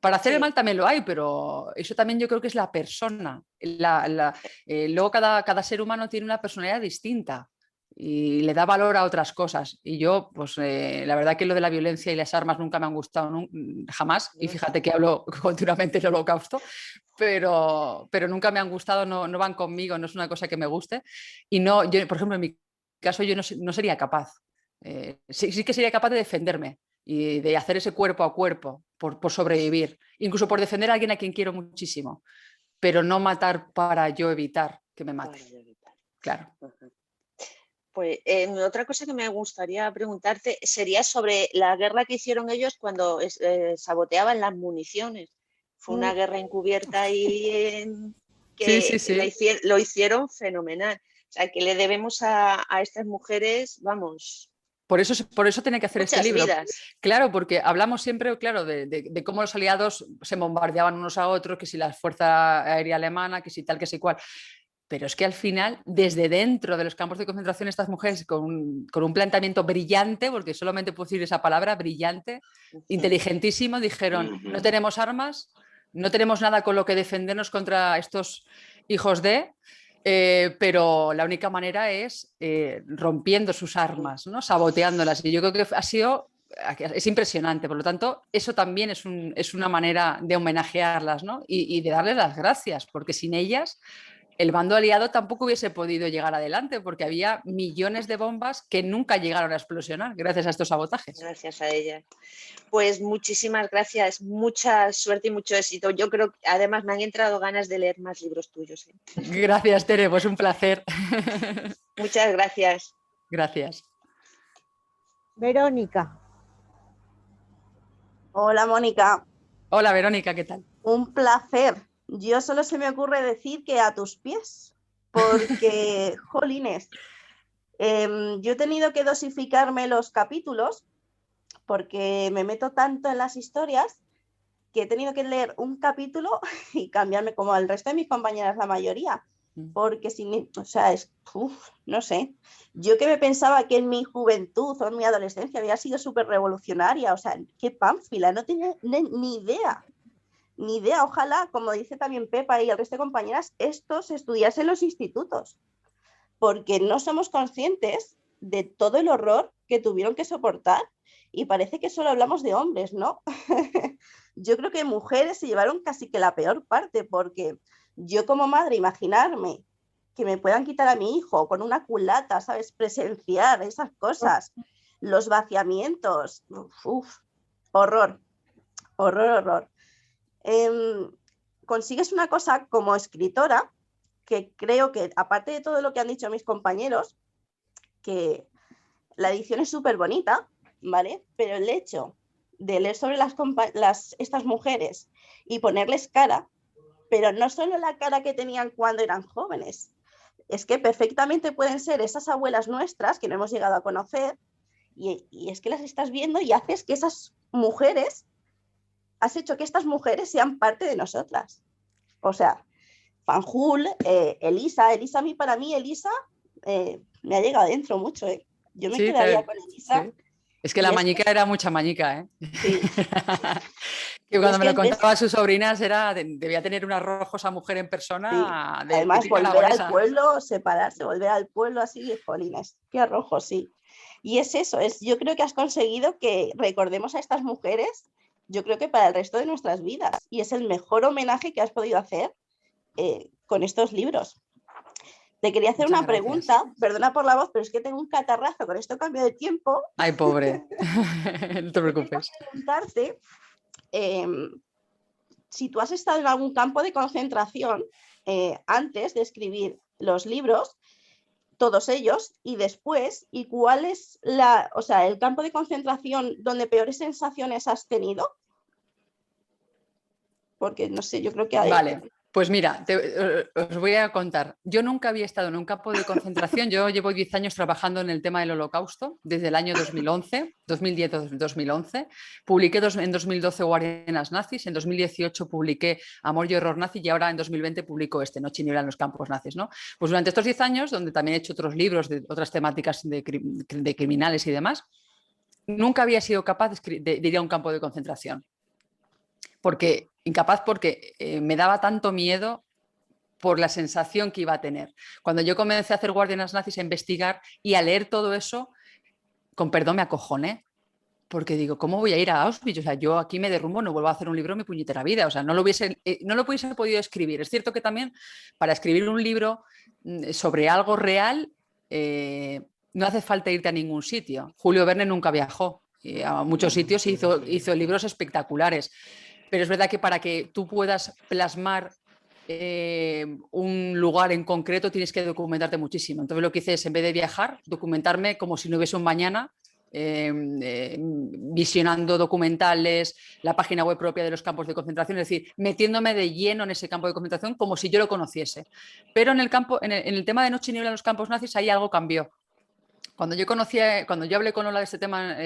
Para hacer el mal también lo hay, pero eso también yo creo que es la persona. Luego cada ser humano tiene una personalidad distinta y le da valor a otras cosas. Y yo, pues la verdad que lo de la violencia y las armas nunca me han gustado, jamás. Y fíjate que hablo continuamente del Holocausto, pero nunca me han gustado, no van conmigo, no es una cosa que me guste. Y yo, por ejemplo, en mi caso yo no sería capaz. Sí que sería capaz de defenderme y de hacer ese cuerpo a cuerpo por sobrevivir, incluso por defender a alguien a quien quiero muchísimo, pero no matar para yo evitar que me mate. Claro. Pues otra cosa que me gustaría preguntarte sería sobre la guerra que hicieron ellos cuando saboteaban las municiones. Fue una guerra encubierta ahí que Sí. lo hicieron fenomenal. O sea, que le debemos a estas mujeres, vamos, Por eso tiene que hacer este muchas libro. vidas. Claro, porque hablamos siempre, claro, de cómo los aliados se bombardeaban unos a otros, que si la Fuerza Aérea Alemana, que si tal, que si cual. Pero es que al final, desde dentro de los campos de concentración, estas mujeres con un planteamiento brillante, porque solamente puedo decir esa palabra, brillante, inteligentísimo, dijeron, no tenemos armas, no tenemos nada con lo que defendernos contra estos hijos de... pero la única manera es rompiendo sus armas, ¿no? Saboteándolas. Y yo creo que es impresionante. Por lo tanto, eso también es una manera de homenajearlas, ¿no? Y de darles las gracias, porque sin ellas el bando aliado tampoco hubiese podido llegar adelante, porque había millones de bombas que nunca llegaron a explosionar gracias a estos sabotajes. Gracias a ellas. Pues muchísimas gracias, mucha suerte y mucho éxito. Yo creo que además me han entrado ganas de leer más libros tuyos. Gracias, Tere, pues un placer. Muchas gracias. Gracias. Verónica. Hola, Mónica. Hola, Verónica, ¿qué tal? Un placer. Yo solo se me ocurre decir que a tus pies, porque, jolines, yo he tenido que dosificarme los capítulos porque me meto tanto en las historias que he tenido que leer un capítulo y cambiarme como al resto de mis compañeras, la mayoría, porque o sea, no sé, yo que me pensaba que en mi juventud o en mi adolescencia había sido súper revolucionaria, o sea, qué pánfila, no tenía ni idea. Ni idea, ojalá, como dice también Pepa y el resto de compañeras, esto se estudiase en los institutos, porque no somos conscientes de todo el horror que tuvieron que soportar y parece que solo hablamos de hombres, ¿no? Yo creo que mujeres se llevaron casi que la peor parte, porque yo como madre imaginarme que me puedan quitar a mi hijo con una culata, ¿sabes? Presenciar esas cosas, los vaciamientos, horror, horror, horror. Consigues una cosa como escritora que creo que, aparte de todo lo que han dicho mis compañeros, que la edición es súper bonita, ¿vale? Pero el hecho de leer sobre estas mujeres y ponerles cara, pero no solo la cara que tenían cuando eran jóvenes, es que perfectamente pueden ser esas abuelas nuestras que no hemos llegado a conocer y es que las estás viendo y haces que esas mujeres has hecho que estas mujeres sean parte de nosotras. O sea, Fanjul, Elisa, para mí, Elisa me ha llegado adentro mucho. Yo me quedaría con Elisa. Sí. Es que la mañica era mucha mañica, ¿eh? Sí. Que cuando me lo contaba a sus sobrinas debía tener un arrojo esa mujer en persona. Sí. Además, volver al pueblo, separarse, volver al pueblo así, jolines, qué arrojo, sí. Y es eso, yo creo que has conseguido que recordemos a estas mujeres, yo creo que para el resto de nuestras vidas. Y es el mejor homenaje que has podido hacer con estos libros. Te quería hacer una pregunta, perdona por la voz, pero es que tengo un catarrazo con esto cambio de tiempo. Ay, pobre, no te preocupes. Quería preguntarte si tú has estado en algún campo de concentración antes de escribir los libros, todos ellos, y después, y cuál es el campo de concentración donde peores sensaciones has tenido. Porque, no sé, yo creo que hay... Vale, pues mira, os voy a contar. Yo nunca había estado en un campo de concentración. Yo llevo 10 años trabajando en el tema del Holocausto, desde el año 2011, 2010-2011. Publiqué en 2012 Guardianas Nazis, en 2018 publiqué Amor y Horror Nazi y ahora en 2020 publico Noche y Niebla en los campos nazis, ¿no? Pues durante estos 10 años, donde también he hecho otros libros de otras temáticas de criminales y demás, nunca había sido capaz de ir a un campo de concentración. Incapaz porque me daba tanto miedo por la sensación que iba a tener. Cuando yo comencé a hacer Guardianas Nazis, a investigar y a leer todo eso, con perdón me acojoné, porque digo, ¿cómo voy a ir a Auschwitz? O sea, yo aquí me derrumbo, no vuelvo a hacer un libro en mi puñetera vida, o sea, no lo hubiese podido escribir. Es cierto que también para escribir un libro sobre algo real no hace falta irte a ningún sitio. Julio Verne nunca viajó a muchos sitios y hizo libros espectaculares. Pero es verdad que para que tú puedas plasmar un lugar en concreto tienes que documentarte muchísimo. Entonces lo que hice es, en vez de viajar, documentarme como si no hubiese un mañana visionando documentales, la página web propia de los campos de concentración, es decir, metiéndome de lleno en ese campo de concentración como si yo lo conociese. Pero en el tema de Noche y Niebla en los campos nazis, ahí algo cambió. Cuando yo hablé con Lola de este tema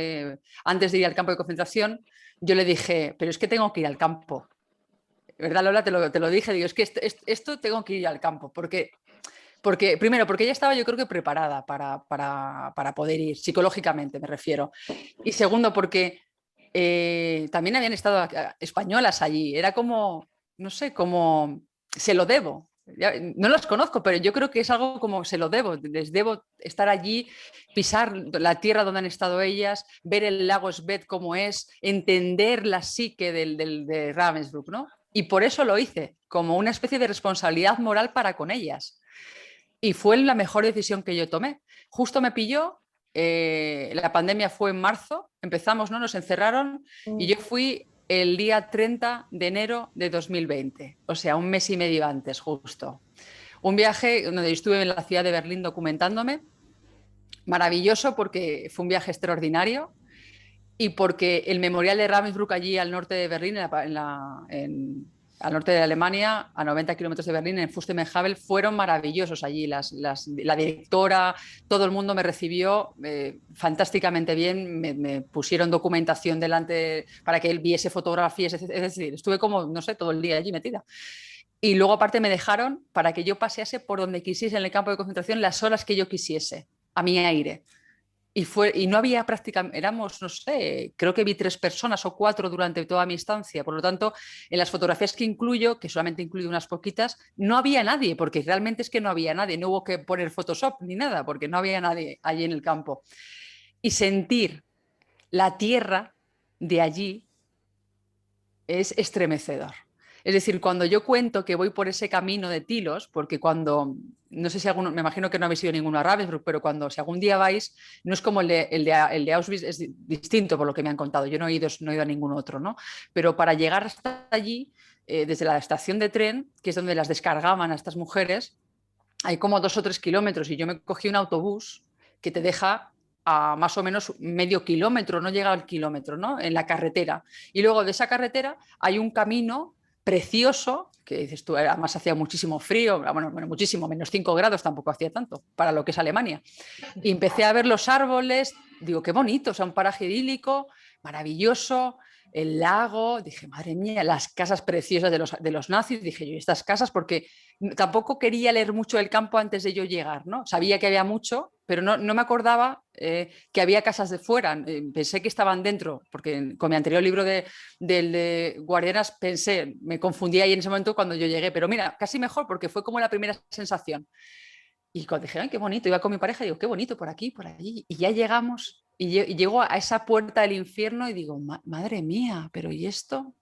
antes de ir al campo de concentración, yo le dije, pero es que tengo que ir al campo. ¿Verdad, Lola? Te lo dije, digo, es que esto tengo que ir al campo, porque primero, porque ella estaba yo creo que preparada para poder ir, psicológicamente me refiero. Y segundo, porque también habían estado españolas allí, era como, no sé, como se lo debo. No las conozco, pero yo creo que es algo como se lo debo, les debo estar allí, pisar la tierra donde han estado ellas, ver el lago Sved como es, entender la psique de Ravensbrück, ¿no? Y por eso lo hice, como una especie de responsabilidad moral para con ellas. Y fue la mejor decisión que yo tomé. Justo me pilló, la pandemia fue en marzo, empezamos, ¿no? Nos encerraron y yo fui el día 30 de enero de 2020, o sea, un mes y medio antes justo. Un viaje donde yo estuve en la ciudad de Berlín documentándome, maravilloso porque fue un viaje extraordinario y porque el memorial de Ravensbrück allí al norte de Berlín, al norte de Alemania, a 90 kilómetros de Berlín, en Fürstenfeldbruck, fueron maravillosos allí. La directora, todo el mundo me recibió fantásticamente bien, me pusieron documentación delante para que él viese fotografías, es decir, estuve como, no sé, todo el día allí metida. Y luego aparte me dejaron para que yo pasease por donde quisiese en el campo de concentración las horas que yo quisiese, a mi aire. Y no había prácticamente, éramos, no sé, creo que vi 3 personas o 4 durante toda mi estancia. Por lo tanto, en las fotografías que incluyo, que solamente incluyo unas poquitas, no había nadie, porque realmente es que no había nadie. No hubo que poner Photoshop ni nada, porque no había nadie allí en el campo. Y sentir la tierra de allí es estremecedor. Es decir, cuando yo cuento que voy por ese camino de Tilos, porque no sé si alguno, me imagino que no habéis ido ninguno a Ravensbrück, pero si algún día vais, no es como el de Auschwitz, es distinto por lo que me han contado. Yo no he ido a ningún otro, ¿no? Pero para llegar hasta allí, desde la estación de tren, que es donde las descargaban a estas mujeres, hay como 2 o 3 kilómetros y yo me cogí un autobús que te deja a más o menos medio kilómetro, no llega al kilómetro, ¿no? En la carretera. Y luego de esa carretera hay un camino precioso, que dices tú, además hacía muchísimo frío, bueno, muchísimo, menos 5 grados tampoco hacía tanto, para lo que es Alemania. Y empecé a ver los árboles, digo, qué bonito, o sea, un paraje idílico, maravilloso, el lago, dije, madre mía, las casas preciosas de los nazis, dije yo, estas casas, porque tampoco quería leer mucho el campo antes de yo llegar, ¿no? Sabía que había mucho, pero no me acordaba que había casas de fuera, pensé que estaban dentro, porque con mi anterior libro de Guardianas me confundí ahí en ese momento cuando yo llegué, pero mira, casi mejor, porque fue como la primera sensación. Y cuando dije, ay, qué bonito, iba con mi pareja, digo, qué bonito, por aquí, por allí, y ya llegamos. Y llego a esa puerta del infierno y digo, madre mía, pero ¿y esto?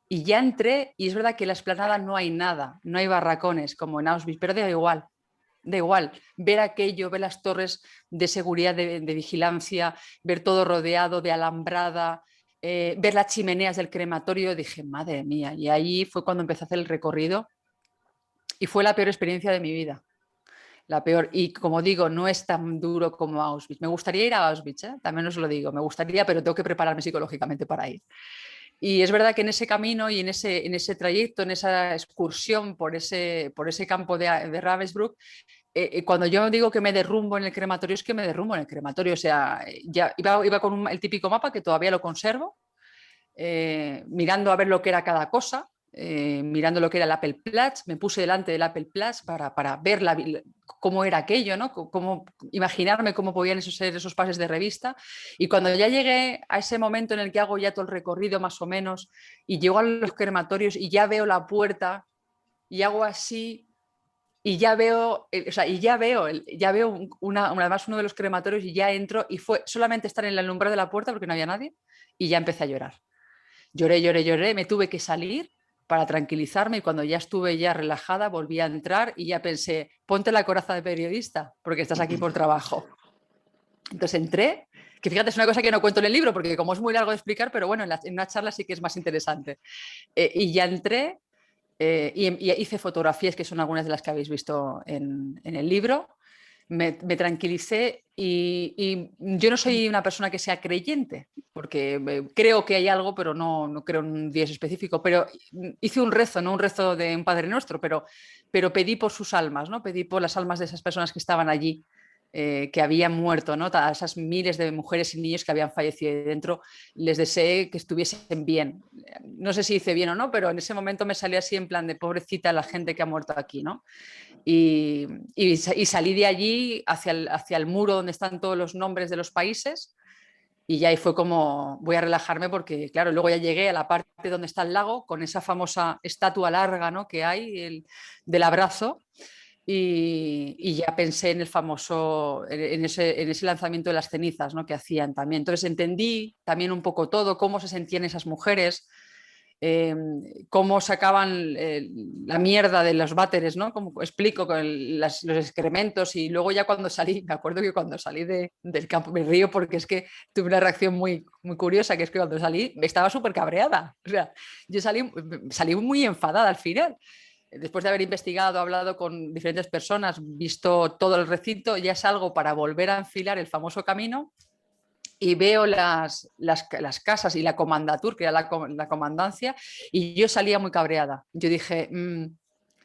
Y ya entré y es verdad que en la explanada no hay nada, no hay barracones como en Auschwitz, pero da igual, ver aquello, ver las torres de seguridad, de vigilancia, ver todo rodeado de alambrada, ver las chimeneas del crematorio, dije, madre mía, y ahí fue cuando empecé a hacer el recorrido y fue la peor experiencia de mi vida. La peor, y como digo, no es tan duro como Auschwitz. Me gustaría ir a Auschwitz, también os lo digo, me gustaría, pero tengo que prepararme psicológicamente para ir. Y es verdad que en ese camino y en ese trayecto, en esa excursión por ese campo de Ravensbrück, cuando yo digo que me derrumbo en el crematorio, es que me derrumbo en el crematorio. O sea, ya iba con el típico mapa que todavía lo conservo, mirando a ver lo que era cada cosa. Mirando lo que era el Appelplatz, me puse delante del Appelplatz para ver cómo era aquello, ¿no? Imaginarme cómo podían ser esos pases de revista. Y cuando ya llegué a ese momento en el que hago ya todo el recorrido más o menos y llego a los crematorios y ya veo la puerta y hago así y ya veo, además uno de los crematorios y ya entro y fue solamente estar en el alumbrar de la puerta porque no había nadie y ya empecé a llorar. Lloré, me tuve que salir para tranquilizarme y cuando ya estuve ya relajada volví a entrar y ya pensé, ponte la coraza de periodista porque estás aquí por trabajo. Entonces entré, que fíjate, es una cosa que no cuento en el libro porque como es muy largo de explicar, pero bueno, en una charla sí que es más interesante. Y ya entré y hice fotografías que son algunas de las que habéis visto en el libro. me tranquilicé y yo no soy una persona que sea creyente, porque creo que hay algo, pero no creo en un Dios específico, pero hice un rezo, no un rezo de un Padre Nuestro, pero pedí por sus almas, ¿no? Pedí por las almas de esas personas que estaban allí, que habían muerto, ¿no? A esas miles de mujeres y niños que habían fallecido ahí dentro, les deseé que estuviesen bien. No sé si hice bien o no, pero en ese momento me salí así en plan de pobrecita la gente que ha muerto aquí, ¿no? Y salí de allí hacia el muro donde están todos los nombres de los países y ya ahí fue como voy a relajarme porque claro, luego ya llegué a la parte donde está el lago con esa famosa estatua larga, ¿no? que hay del abrazo y ya pensé en el famoso, en ese lanzamiento de las cenizas, ¿no? que hacían también. Entonces entendí también un poco todo, cómo se sentían esas mujeres. Cómo sacaban la mierda de los váteres, ¿no? Como explico con los excrementos y luego ya cuando salí, me acuerdo que cuando salí del campo, me río porque es que tuve una reacción muy, muy curiosa, que es que cuando salí estaba súper cabreada, o sea, yo salí muy enfadada al final. Después de haber investigado, hablado con diferentes personas, visto todo el recinto, ya salgo para volver a enfilar el famoso camino y veo las casas y la comandatur, que era la comandancia, y yo salía muy cabreada. Yo dije,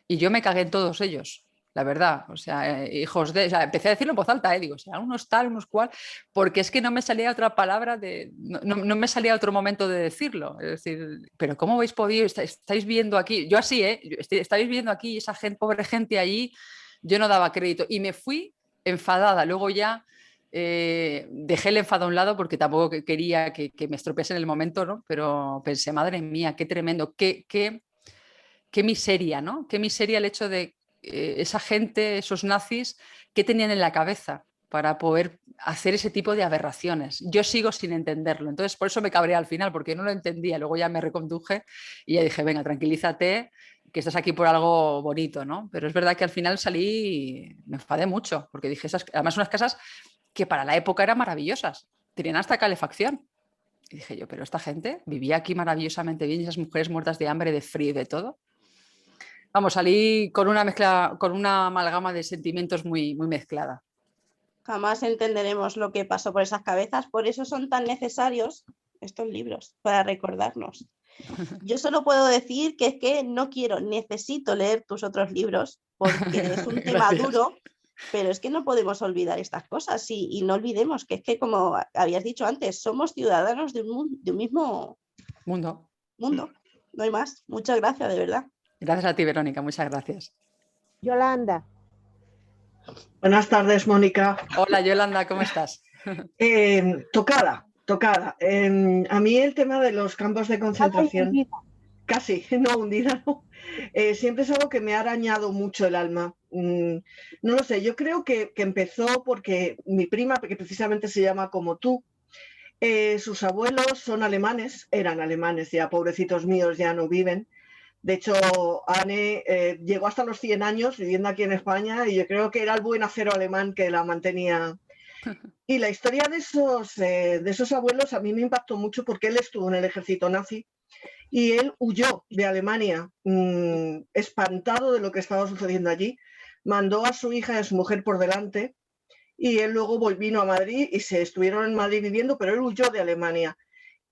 y yo me cagué en todos ellos, la verdad. O sea, hijos de... O sea, empecé a decirlo en voz alta, digo, o sea, unos tal, unos cual, porque es que no me salía otra palabra, no me salía otro momento de decirlo. Es decir, pero ¿cómo habéis podido? Estáis viendo aquí, yo así, estáis viendo aquí esa gente, pobre gente allí, yo no daba crédito. Y me fui enfadada, luego ya... dejé el enfado a un lado porque tampoco quería que me estropease en el momento, ¿no? Pero pensé, madre mía, qué tremendo, qué miseria, ¿no? Qué miseria el hecho de esa gente, esos nazis, qué tenían en la cabeza para poder hacer ese tipo de aberraciones. Yo sigo sin entenderlo, entonces por eso me cabré al final, porque no lo entendía, luego ya me reconduje y ya dije, venga, tranquilízate, que estás aquí por algo bonito, ¿no? Pero es verdad que al final salí y me enfadé mucho, porque dije, además unas casas que para la época eran maravillosas, tenían hasta calefacción. Y dije yo, pero esta gente vivía aquí maravillosamente bien y esas mujeres muertas de hambre, de frío y de todo. Vamos, salí con una mezcla, con una amalgama de sentimientos muy, muy mezclada. Jamás entenderemos lo que pasó por esas cabezas, por eso son tan necesarios estos libros, para recordarnos. Yo solo puedo decir que es que no quiero, necesito leer tus otros libros, porque es un tema duro, pero es que no podemos olvidar estas cosas y no olvidemos que es que, como habías dicho antes, somos ciudadanos de un mismo mundo. No hay más. Muchas gracias, de verdad. Gracias a ti, Verónica, muchas gracias. Yolanda. Buenas tardes, Mónica. Hola, Yolanda, ¿cómo estás? Tocada. A mí el tema de los campos de concentración... Casi, no hundida, no. Siempre es algo que me ha arañado mucho el alma. No lo sé, yo creo que empezó porque mi prima, que precisamente se llama como tú, sus abuelos son alemanes, eran alemanes ya, pobrecitos míos, ya no viven. De hecho, Anne llegó hasta los 100 años viviendo aquí en España y yo creo que era el buen acero alemán que la mantenía. Y la historia de esos abuelos a mí me impactó mucho porque él estuvo en el ejército nazi y él huyó de Alemania, espantado de lo que estaba sucediendo allí. Mandó a su hija y a su mujer por delante y él luego vino a Madrid y se estuvieron en Madrid viviendo, pero él huyó de Alemania.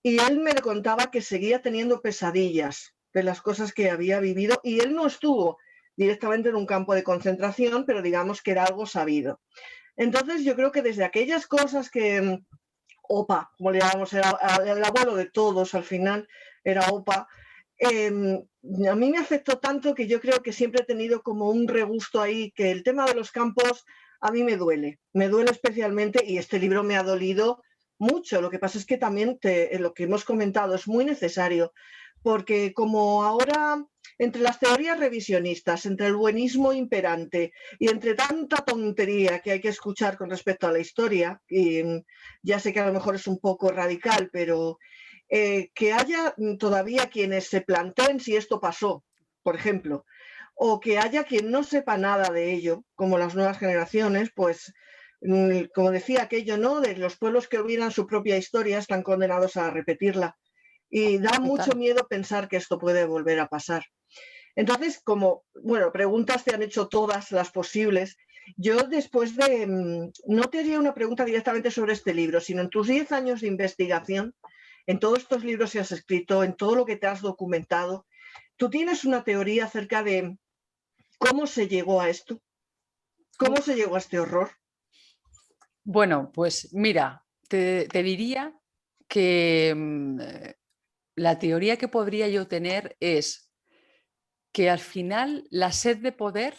Y él me contaba que seguía teniendo pesadillas de las cosas que había vivido y él no estuvo directamente en un campo de concentración, pero digamos que era algo sabido. Entonces yo creo que desde aquellas cosas que Opa, como le llamamos, era el abuelo de todos al final, era Opa, a mí me afectó tanto que yo creo que siempre he tenido como un regusto ahí, que el tema de los campos a mí me duele especialmente y este libro me ha dolido mucho. Lo que pasa es que también lo que hemos comentado es muy necesario, porque como ahora entre las teorías revisionistas, entre el buenismo imperante y entre tanta tontería que hay que escuchar con respecto a la historia, y ya sé que a lo mejor es un poco radical, pero que haya todavía quienes se planteen si esto pasó, por ejemplo, o que haya quien no sepa nada de ello, como las nuevas generaciones, pues como decía aquello, ¿no? De los pueblos que olvidan su propia historia están condenados a repetirla. Y da mucho miedo pensar que esto puede volver a pasar. Entonces, preguntas te han hecho todas las posibles. Yo después de, no te haría una pregunta directamente sobre este libro, sino en tus 10 años de investigación, en todos estos libros que has escrito, en todo lo que te has documentado, ¿tú tienes una teoría acerca de cómo se llegó a esto? ¿Cómo se llegó a este horror? Bueno, pues mira, te diría que la teoría que podría yo tener es que al final la sed de poder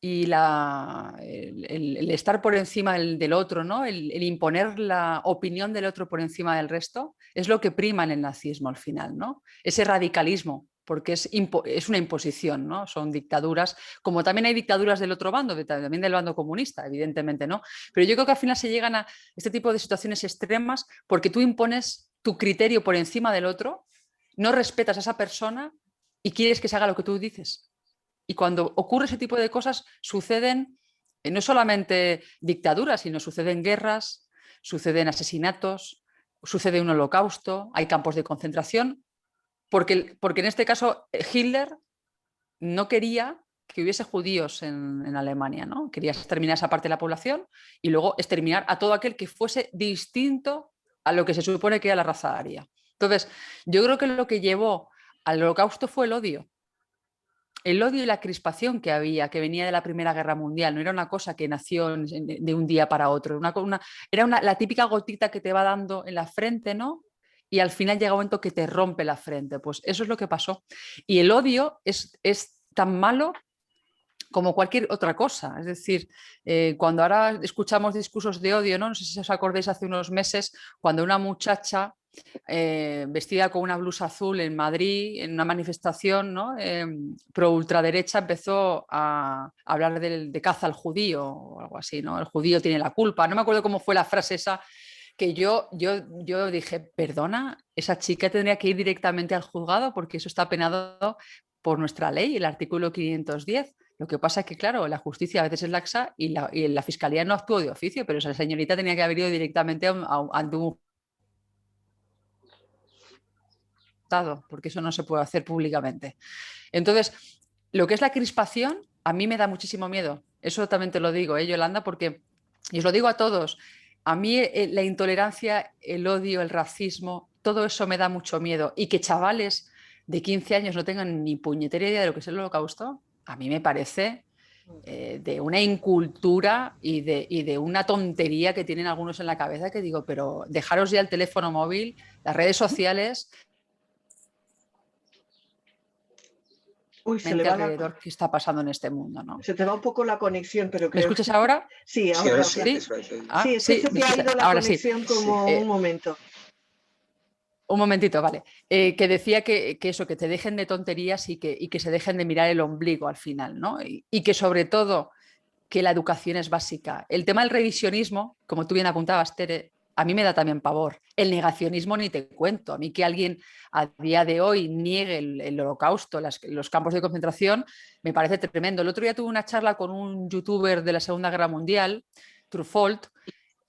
y el estar por encima del otro, ¿no? El imponer la opinión del otro por encima del resto, es lo que prima en el nazismo al final, ¿no? Ese radicalismo, porque es una imposición, ¿no? Son dictaduras, como también hay dictaduras del otro bando, también del bando comunista, evidentemente, ¿no? Pero yo creo que al final se llegan a este tipo de situaciones extremas porque tú impones tu criterio por encima del otro, no respetas a esa persona y quieres que se haga lo que tú dices. Y cuando ocurre ese tipo de cosas, suceden no solamente dictaduras, sino suceden guerras, suceden asesinatos, sucede un holocausto, hay campos de concentración, porque en este caso Hitler no quería que hubiese judíos en Alemania, ¿no? Quería exterminar esa parte de la población y luego exterminar a todo aquel que fuese distinto a lo que se supone que era la raza aria. Entonces, yo creo que lo que llevó al holocausto fue el odio. El odio y la crispación que había, que venía de la Primera Guerra Mundial, no era una cosa que nació de un día para otro, era la típica gotita que te va dando en la frente, ¿no? Y al final llega un momento que te rompe la frente. Pues eso es lo que pasó. Y el odio es tan malo como cualquier otra cosa. Es decir, cuando ahora escuchamos discursos de odio, no sé si os acordáis hace unos meses, cuando una muchacha vestida con una blusa azul en Madrid, en una manifestación, ¿no? Pro ultraderecha, empezó a hablar de caza al judío o algo así, ¿no? El judío tiene la culpa. No me acuerdo cómo fue la frase esa, que yo dije, perdona, esa chica tendría que ir directamente al juzgado porque eso está penado por nuestra ley, el artículo 510. Lo que pasa es que, claro, la justicia a veces es laxa y la fiscalía no actuó de oficio, pero esa señorita tenía que haber ido directamente ante un porque eso no se puede hacer públicamente. Entonces, lo que es la crispación, a mí me da muchísimo miedo. Eso también te lo digo, Yolanda, porque, y os lo digo a todos, a mí la intolerancia, el odio, el racismo, todo eso me da mucho miedo. Y que chavales de 15 años no tengan ni puñetera idea de lo que es el holocausto, a mí me parece de una incultura y de una tontería que tienen algunos en la cabeza, que digo, pero dejaros ya el teléfono móvil, las redes sociales. Uy, se le va alrededor que está pasando en este mundo, ¿no? Se te va un poco la conexión, pero ¿Me escuchas ahora? Sí, ahora sí. Sí, es que se te ha ido la conexión como un momento. Un momentito, vale. Que decía que eso, que te dejen de tonterías y que se dejen de mirar el ombligo al final, ¿no? Y que sobre todo que la educación es básica. El tema del revisionismo, como tú bien apuntabas, Tere, a mí me da también pavor. El negacionismo ni te cuento. A mí que alguien a día de hoy niegue el holocausto, los campos de concentración, me parece tremendo. El otro día tuve una charla con un youtuber de la Segunda Guerra Mundial, Trufault,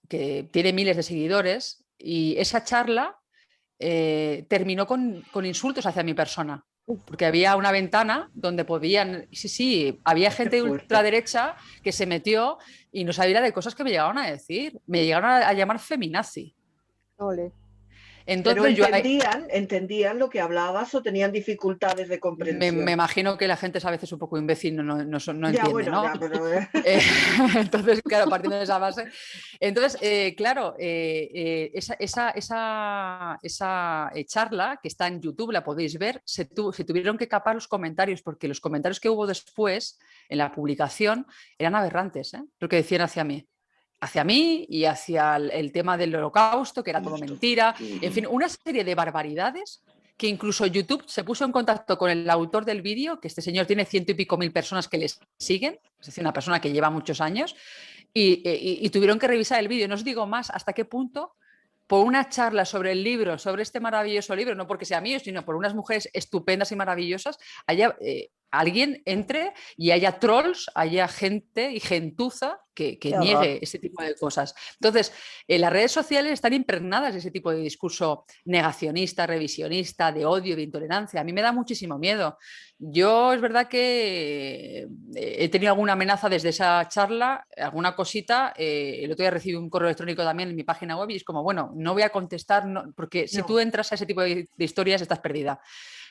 que tiene miles de seguidores, y esa charla terminó con insultos hacia mi persona. Porque había una ventana donde podían, sí, había gente de ultraderecha que se metió y no sabía de cosas que me llegaron a decir. Me llegaron a llamar feminazi. Ole. Entonces, pero entendían lo que hablabas o tenían dificultades de comprensión. Me imagino que la gente es a veces un poco imbécil, no entiende, ya, bueno, ¿no? Ya, pero... Entonces, claro, partiendo de esa base. Entonces, claro, esa charla que está en YouTube, la podéis ver, se tuvieron que capar los comentarios, porque los comentarios que hubo después en la publicación eran aberrantes, lo que decían hacia mí y hacia el tema del holocausto, que era todo mentira, en fin, una serie de barbaridades que incluso YouTube se puso en contacto con el autor del vídeo, que este señor tiene 100 y pico mil personas que les siguen, es decir, una persona que lleva muchos años, y tuvieron que revisar el vídeo. No os digo más hasta qué punto, por una charla sobre el libro, sobre este maravilloso libro, no porque sea mío, sino por unas mujeres estupendas y maravillosas, alguien entre y haya trolls, haya gente y gentuza que niegue ese tipo de cosas. Entonces, las redes sociales están impregnadas de ese tipo de discurso negacionista, revisionista, de odio, de intolerancia. A mí me da muchísimo miedo. Yo es verdad que he tenido alguna amenaza desde esa charla, alguna cosita. El otro día recibí un correo electrónico también en mi página web y es como, bueno, no voy a contestar, porque si tú entras a ese tipo de historias estás perdida.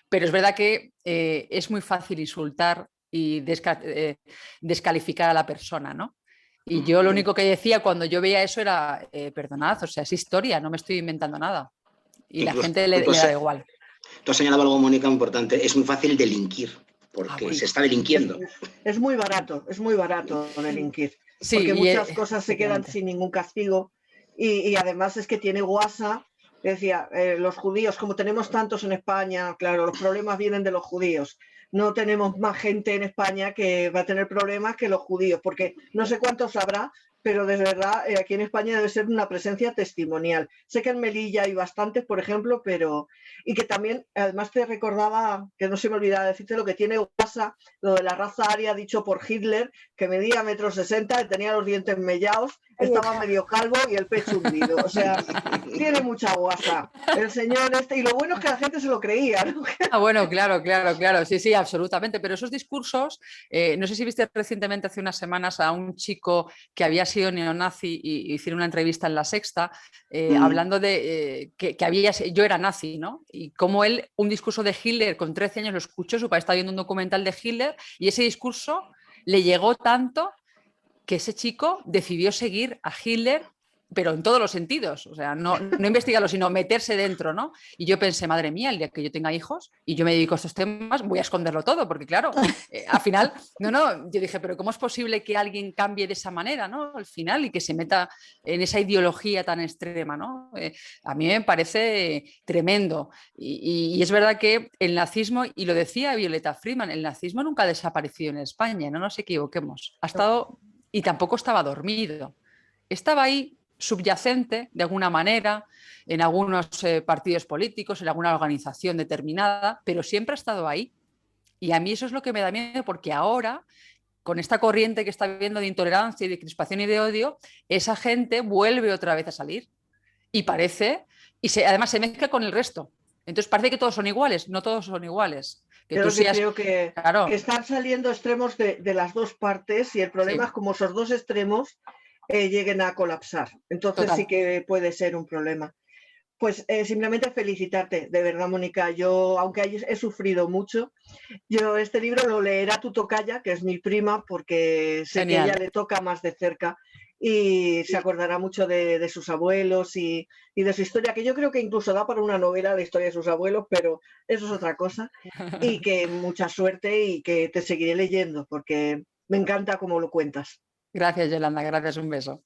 Pero es verdad que es muy fácil insultar y descalificar a la persona, ¿no? Y yo lo único que decía cuando yo veía eso era, perdonad, o sea, es historia, no me estoy inventando nada. Y la gente le da igual. Tú has señalado algo, Mónica, muy importante. Es muy fácil delinquir, porque se está delinquiendo. Es muy barato delinquir. Sí, porque muchas cosas se quedan sin ningún castigo. Y además es que tiene guasa. Decía, los judíos, como tenemos tantos en España, claro, los problemas vienen de los judíos. No tenemos más gente en España que va a tener problemas que los judíos, porque no sé cuántos habrá, pero de verdad aquí en España debe ser una presencia testimonial. Sé que en Melilla hay bastantes, por ejemplo, pero... Y que también, además te recordaba, que no se me olvidaba decirte lo que tiene guasa, lo de la raza aria dicho por Hitler, que medía 1,60 m, tenía los dientes mellados, estaba medio calvo y el pecho hundido. O sea, tiene mucha guasa el señor este. Y lo bueno es que la gente se lo creía, ¿no? Bueno, claro, sí, absolutamente. Pero esos discursos, no sé si viste recientemente, hace unas semanas, a un chico que había sido neonazi y hicieron una entrevista en La Sexta hablando de que yo era nazi, ¿no? Y cómo él, un discurso de Hitler con 13 años lo escuchó, su padre estaba viendo un documental de Hitler y ese discurso le llegó tanto que ese chico decidió seguir a Hitler, pero en todos los sentidos, o sea, no investigarlo, sino meterse dentro, ¿no? Y yo pensé, madre mía, el día que yo tenga hijos y yo me dedico a estos temas, voy a esconderlo todo, porque claro, al final, yo dije, pero ¿cómo es posible que alguien cambie de esa manera, ¿no? Al final, y que se meta en esa ideología tan extrema, ¿no? A mí me parece tremendo. Y es verdad que el nazismo, y lo decía Violeta Friedman, el nazismo nunca ha desaparecido en España, no nos equivoquemos. Ha estado, y tampoco estaba dormido. Estaba ahí, subyacente de alguna manera en algunos partidos políticos, en alguna organización determinada, pero siempre ha estado ahí. Y a mí eso es lo que me da miedo, porque ahora, con esta corriente que está habiendo de intolerancia y de crispación y de odio, esa gente vuelve otra vez a salir y parece, además se mezcla con el resto. Entonces parece que todos son iguales, no todos son iguales. Creo que están saliendo extremos de las dos partes y el problema es como esos dos extremos lleguen a colapsar. Entonces sí que puede ser un problema. Pues simplemente felicitarte, de verdad, Mónica. Yo, aunque he sufrido mucho, yo este libro lo leerá tu tocaya, que es mi prima, porque sé que a ella le toca más de cerca y se acordará mucho de sus abuelos y de su historia, que yo creo que incluso da para una novela la historia de sus abuelos, pero eso es otra cosa. Y que mucha suerte y que te seguiré leyendo, porque me encanta cómo lo cuentas. Gracias, Yolanda, gracias, un beso.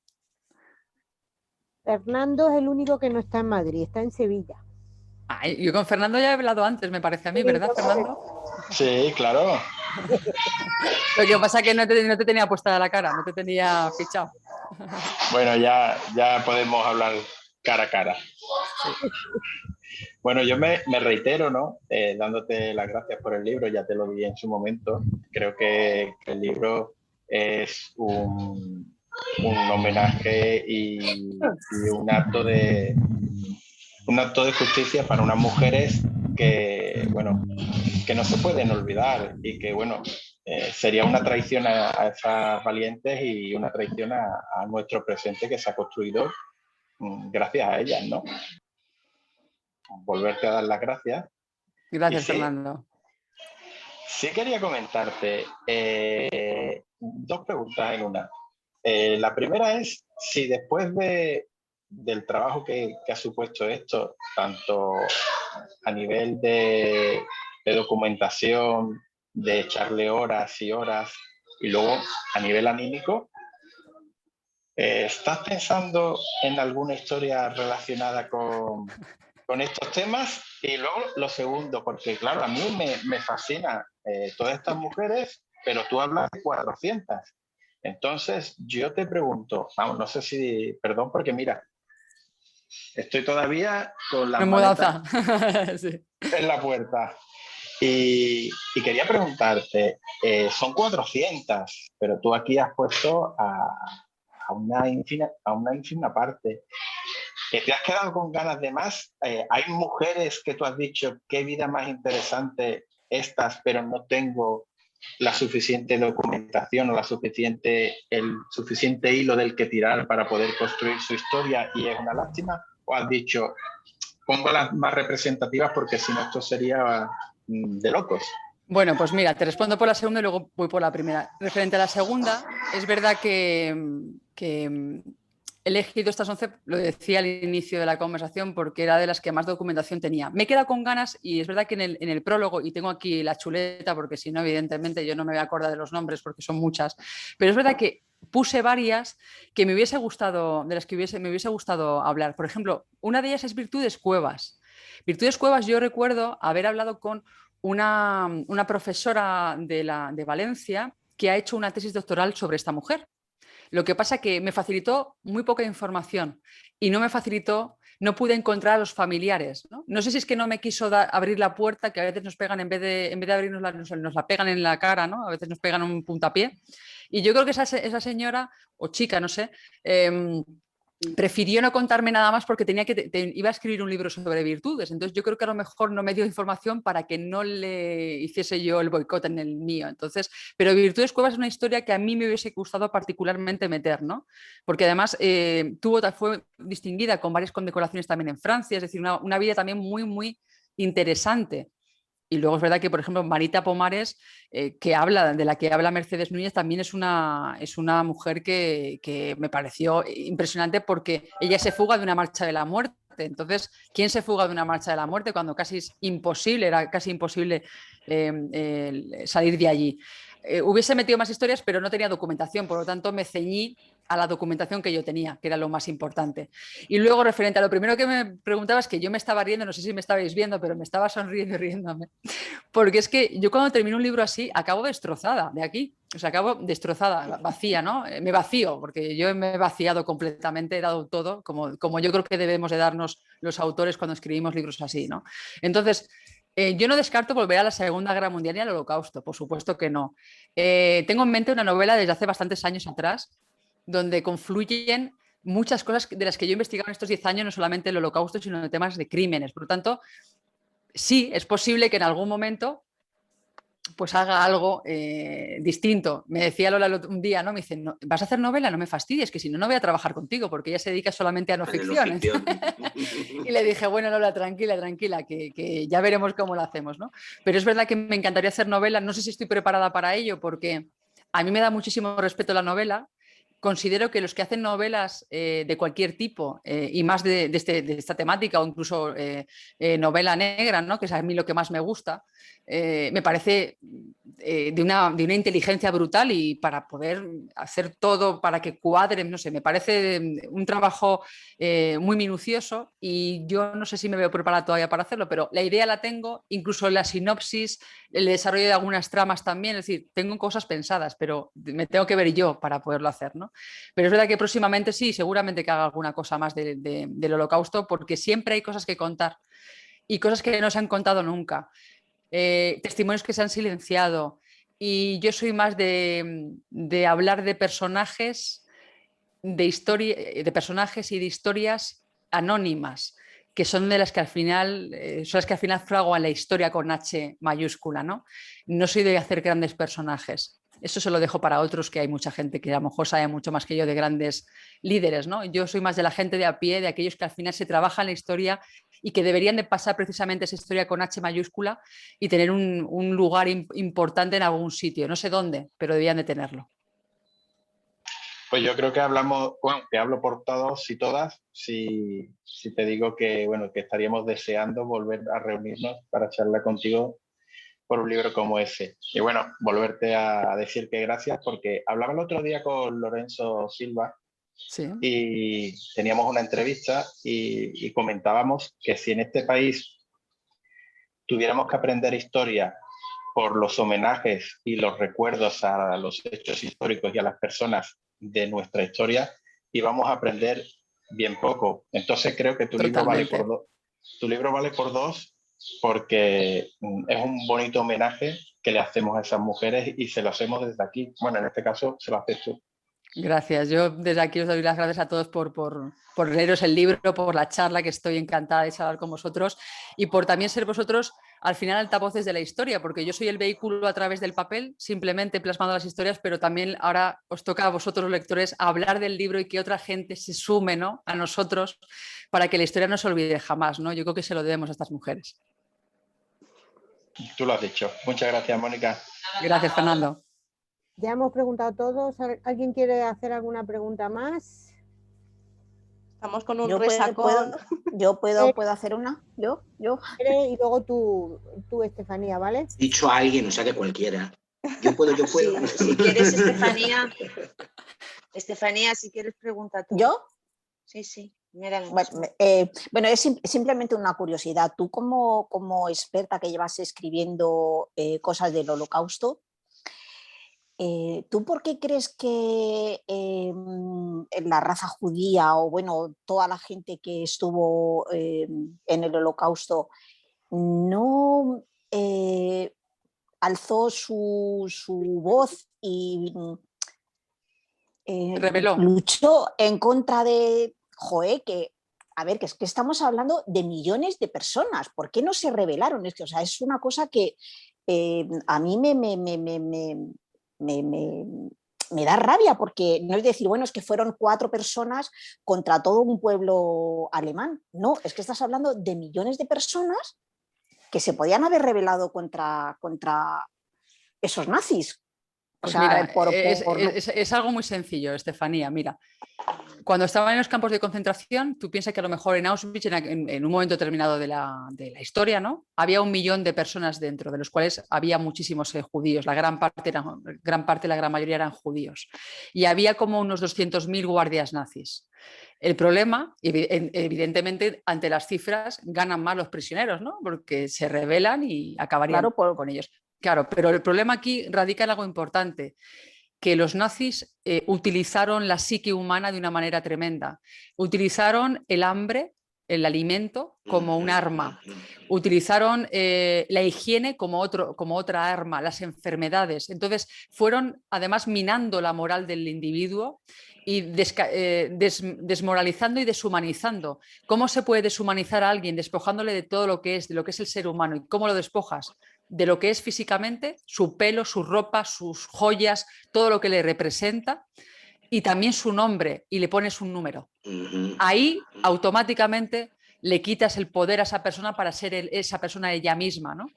Fernando es el único que no está en Madrid, está en Sevilla. Ay, yo con Fernando ya he hablado antes, me parece a mí, ¿verdad, Fernando? Sí, claro. Lo que pasa es que no te tenía puesta la cara, no te tenía fichado. Bueno, ya podemos hablar cara a cara. Sí. Bueno, yo me reitero, ¿no? Dándote las gracias por el libro, ya te lo di en su momento. Creo que el libro es un homenaje y un acto de justicia para unas mujeres que, bueno, que no se pueden olvidar y que, bueno, sería una traición a esas valientes y una traición a nuestro presente que se ha construido gracias a ellas, ¿no? Volverte a dar las gracias. Gracias, Fernando. Sí quería comentarte dos preguntas en una. La primera es si después del trabajo que ha supuesto esto, tanto a nivel de documentación, de echarle horas y horas, y luego a nivel anímico, ¿estás pensando en alguna historia relacionada con estos temas? Y luego lo segundo, porque claro, a mí me fascina todas estas mujeres, pero tú hablas de 400. Entonces, yo te pregunto, vamos, no sé si, perdón, porque mira, estoy todavía con la mudanza sí. en la puerta. Y quería preguntarte, son 400, pero tú aquí has puesto a una ínfima parte. ¿Que te has quedado con ganas de más? ¿Hay mujeres que tú has dicho qué vida más interesante estas, pero no tengo la suficiente documentación o el suficiente hilo del que tirar para poder construir su historia y es una lástima? ¿O has dicho, pongo las más representativas porque si no esto sería de locos? Bueno, pues mira, te respondo por la segunda y luego voy por la primera. Referente a la segunda, es verdad que he elegido estas 11, lo decía al inicio de la conversación, porque era de las que más documentación tenía. Me he quedado con ganas y es verdad que en el prólogo, y tengo aquí la chuleta, porque si no, evidentemente yo no me voy a acordar de los nombres porque son muchas, pero es verdad que puse varias que me hubiese gustado, de las que me hubiese gustado hablar. Por ejemplo, una de ellas es Virtudes Cuevas. Virtudes Cuevas, yo recuerdo haber hablado con una profesora de Valencia que ha hecho una tesis doctoral sobre esta mujer. Lo que pasa es que me facilitó muy poca información y no pude encontrar a los familiares. No sé si es que no me quiso abrir la puerta, que a veces nos pegan, en vez de abrirnos nos la pegan en la cara, ¿no? A veces nos pegan un puntapié. Y yo creo que esa señora, o chica, no sé, prefirió no contarme nada más porque iba a escribir un libro sobre virtudes. Entonces yo creo que a lo mejor no me dio información para que no le hiciese yo el boicot en el mío. Entonces, pero Virtudes Cuevas es una historia que a mí me hubiese gustado particularmente meter, ¿no? Porque además fue distinguida con varias condecoraciones también en Francia, es decir, una vida también muy, muy interesante. Y luego es verdad que, por ejemplo, Marita Pomares, de la que habla Mercedes Núñez, también es una mujer que me pareció impresionante porque ella se fuga de una marcha de la muerte. Entonces, ¿quién se fuga de una marcha de la muerte cuando era casi imposible salir de allí? Hubiese metido más historias, pero no tenía documentación, por lo tanto me ceñí a la documentación que yo tenía, que era lo más importante. Y luego, referente a lo primero que me preguntabas, que yo me estaba riendo, no sé si me estabais viendo, pero me estaba sonriendo y riéndome, porque es que yo cuando termino un libro así, acabo destrozada de aquí, o sea, acabo destrozada, vacía, ¿no? Me vacío, porque yo me he vaciado completamente, he dado todo, como yo creo que debemos de darnos los autores cuando escribimos libros así, ¿no? Entonces, yo no descarto volver a la Segunda Guerra Mundial y al Holocausto, por supuesto que no. Tengo en mente una novela desde hace bastantes años atrás, donde confluyen muchas cosas de las que yo he investigado en estos 10 años, no solamente el Holocausto, sino de temas de crímenes. Por lo tanto, sí, es posible que en algún momento pues haga algo distinto. Me decía Lola un día, ¿no? Me dice, no, ¿vas a hacer novela? No me fastidies, que si no, no voy a trabajar contigo, porque ella se dedica solamente a no ficción. Y le dije, bueno, Lola, tranquila, que ya veremos cómo lo hacemos, ¿no? Pero es verdad que me encantaría hacer novela. No sé si estoy preparada para ello, porque a mí me da muchísimo respeto la novela. Considero que los que hacen novelas de cualquier tipo y más de esta temática o incluso novela negra, ¿no? Que es a mí lo que más me gusta, me parece de una inteligencia brutal y para poder hacer todo para que cuadren, no sé, me parece un trabajo muy minucioso y yo no sé si me veo preparada todavía para hacerlo, pero la idea la tengo, incluso la sinopsis, el desarrollo de algunas tramas también, es decir, tengo cosas pensadas, pero me tengo que ver yo para poderlo hacer, ¿no? Pero es verdad que próximamente sí, seguramente que haga alguna cosa más del Holocausto, porque siempre hay cosas que contar y cosas que no se han contado nunca. Testimonios que se han silenciado y yo soy más de hablar de personajes, de personajes y de historias anónimas, que son de las que al final fraguan la historia con H mayúscula, ¿no? No soy de hacer grandes personajes. Eso se lo dejo para otros, que hay mucha gente que a lo mejor sabe mucho más que yo de grandes líderes, ¿no? Yo soy más de la gente de a pie, de aquellos que al final se trabajan la historia y que deberían de pasar precisamente esa historia con H mayúscula y tener un lugar importante en algún sitio. No sé dónde, pero deberían de tenerlo. Pues yo creo que que hablo por todos y todas, si te digo que, bueno, que estaríamos deseando volver a reunirnos para charlar contigo por un libro como ese. Y bueno, volverte a decir que gracias, porque hablaba el otro día con Lorenzo Silva, sí, y teníamos una entrevista y comentábamos que si en este país tuviéramos que aprender historia por los homenajes y los recuerdos a los hechos históricos y a las personas de nuestra historia, íbamos a aprender bien poco. Entonces creo que tu libro vale por dos porque es un bonito homenaje que le hacemos a esas mujeres y se lo hacemos desde aquí. Bueno, en este caso se lo haces tú. Gracias. Yo desde aquí os doy las gracias a todos por leeros el libro, por la charla, que estoy encantada de charlar con vosotros, y por también ser vosotros al final altavoces de la historia, porque yo soy el vehículo a través del papel, simplemente plasmando las historias, pero también ahora os toca a vosotros los lectores hablar del libro y que otra gente se sume, ¿no?, a nosotros para que la historia no se olvide jamás, ¿no? Yo creo que se lo debemos a estas mujeres. Tú lo has dicho. Muchas gracias, Mónica. Gracias, Fernando. Ya hemos preguntado todos. ¿Alguien quiere hacer alguna pregunta más? Estamos con un resacón. Yo puedo hacer una. Yo. Y luego tú, Estefanía, ¿vale? Dicho a alguien, o sea que cualquiera. Yo puedo. Sí, si quieres, Estefanía. Estefanía, si quieres, pregunta tú. ¿Yo? Sí. Mira, bueno, es simplemente una curiosidad. Tú como experta que llevas escribiendo cosas del Holocausto, ¿tú por qué crees que la raza judía o bueno, toda la gente que estuvo en el Holocausto no alzó su voz y reveló? Luchó en contra de... Joder, que es que estamos hablando de millones de personas. ¿Por qué no se rebelaron? Es una cosa que a mí me da rabia, porque no es decir, bueno, es que fueron 4 personas contra todo un pueblo alemán. No, es que estás hablando de millones de personas que se podían haber rebelado contra esos nazis. Pues mira, es algo muy sencillo, Estefanía. Mira, cuando estaban en los campos de concentración, tú piensas que a lo mejor en Auschwitz, en un momento determinado de la historia, ¿no?, había 1 millón de personas dentro, de los cuales había muchísimos judíos. La gran mayoría eran judíos. Y había como unos 200.000 guardias nazis. El problema, evidentemente, ante las cifras ganan más los prisioneros, ¿no?, porque se rebelan y acabarían con ellos. Claro, pero el problema aquí radica en algo importante, que los nazis utilizaron la psique humana de una manera tremenda. Utilizaron el hambre, el alimento, como un arma. Utilizaron la higiene como otra arma, las enfermedades. Entonces fueron además minando la moral del individuo y desmoralizando y deshumanizando. ¿Cómo se puede deshumanizar a alguien despojándole de todo lo que es el ser humano? ¿Y cómo lo despojas? De lo que es físicamente, su pelo, su ropa, sus joyas, todo lo que le representa, y también su nombre, y le pones un número. Ahí automáticamente le quitas el poder a esa persona para ser esa persona ella misma, ¿no?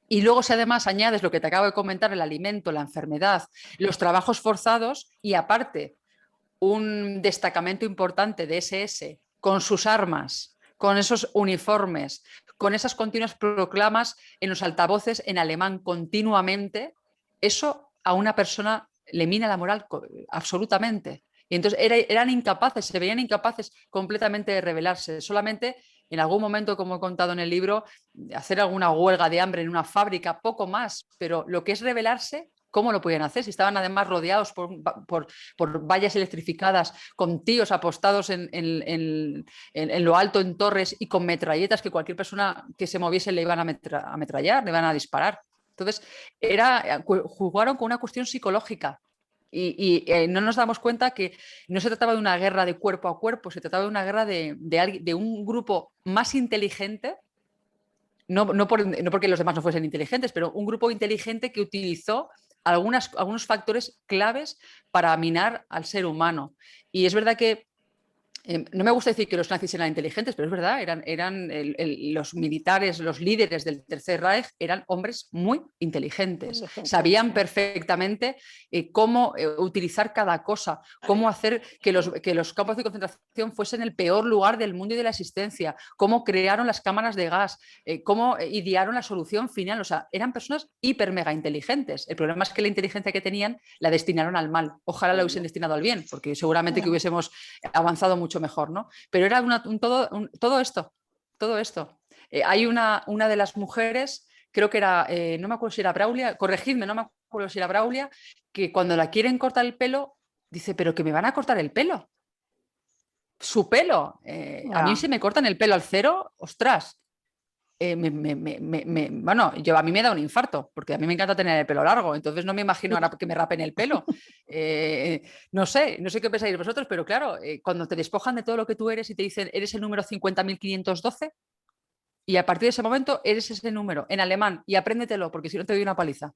Y luego, si además añades lo que te acabo de comentar, el alimento, la enfermedad, los trabajos forzados, y aparte un destacamento importante de SS con sus armas, con esos uniformes, con esas continuas proclamas en los altavoces en alemán continuamente, eso a una persona le mina la moral absolutamente. Y entonces eran incapaces, se veían incapaces completamente de rebelarse. Solamente en algún momento, como he contado en el libro, hacer alguna huelga de hambre en una fábrica, poco más. Pero lo que es rebelarse, ¿cómo lo podían hacer? Si estaban además rodeados por vallas electrificadas, con tíos apostados en lo alto en torres y con metralletas que cualquier persona que se moviese le iban a ametrallar, le iban a disparar. Entonces, jugaron con una cuestión psicológica. Y no nos damos cuenta que no se trataba de una guerra de cuerpo a cuerpo, se trataba de una guerra de un grupo más inteligente, no porque los demás no fuesen inteligentes, pero un grupo inteligente que utilizó algunos factores claves para minar al ser humano. Y es verdad que no me gusta decir que los nazis eran inteligentes, pero es verdad, eran los militares, los líderes del Tercer Reich eran hombres muy inteligentes. Sabían perfectamente cómo utilizar cada cosa, cómo hacer que los campos de concentración fuesen el peor lugar del mundo y de la existencia, cómo crearon las cámaras de gas, cómo idearon la solución final. O sea, eran personas hiper mega inteligentes. El problema es que la inteligencia que tenían la destinaron al mal. Ojalá la hubiesen destinado al bien, porque seguramente que hubiésemos avanzado mucho mejor, ¿no? Pero era todo esto. Hay una de las mujeres, creo que era, no me acuerdo si era Braulia, corregidme, no me acuerdo si era Braulia, que cuando la quieren cortar el pelo, dice, pero que me van a cortar el pelo. Su pelo. A mí si me cortan el pelo al cero, ostras. bueno, a mí me da un infarto, porque a mí me encanta tener el pelo largo, entonces no me imagino ahora que me rapen el pelo. No sé qué pensáis vosotros, pero claro, cuando te despojan de todo lo que tú eres y te dicen eres el número 50.512 y a partir de ese momento eres ese número en alemán y apréndetelo, porque si no te doy una paliza.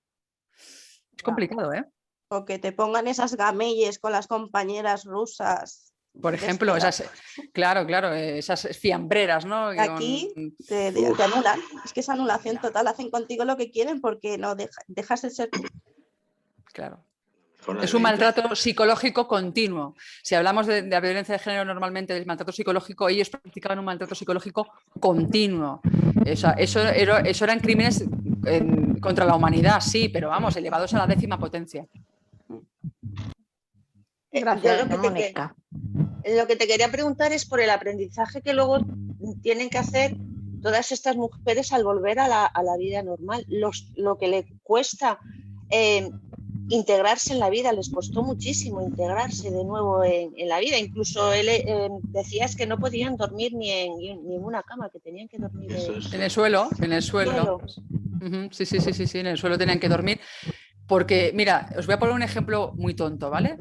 Es complicado, ¿eh? O que te pongan esas gamelles con las compañeras rusas. Por ejemplo, esas fiambreras, ¿no? Aquí te anulan, es que es anulación total, hacen contigo lo que quieren porque no dejas de ser tú. Claro. Es un maltrato psicológico continuo. Si hablamos de la violencia de género normalmente, del maltrato psicológico, ellos practicaban un maltrato psicológico continuo. Eso eran crímenes contra la humanidad, sí, pero vamos, elevados a la 10ª potencia. Gracias, Mónica. Lo que te quería preguntar es por el aprendizaje que luego tienen que hacer todas estas mujeres al volver a la vida normal. Lo que les cuesta integrarse en la vida, les costó muchísimo integrarse de nuevo en la vida. Incluso él decías que no podían dormir ni en una cama, que tenían que dormir en el suelo. Sí, en el suelo tenían que dormir. Porque, mira, os voy a poner un ejemplo muy tonto, ¿vale?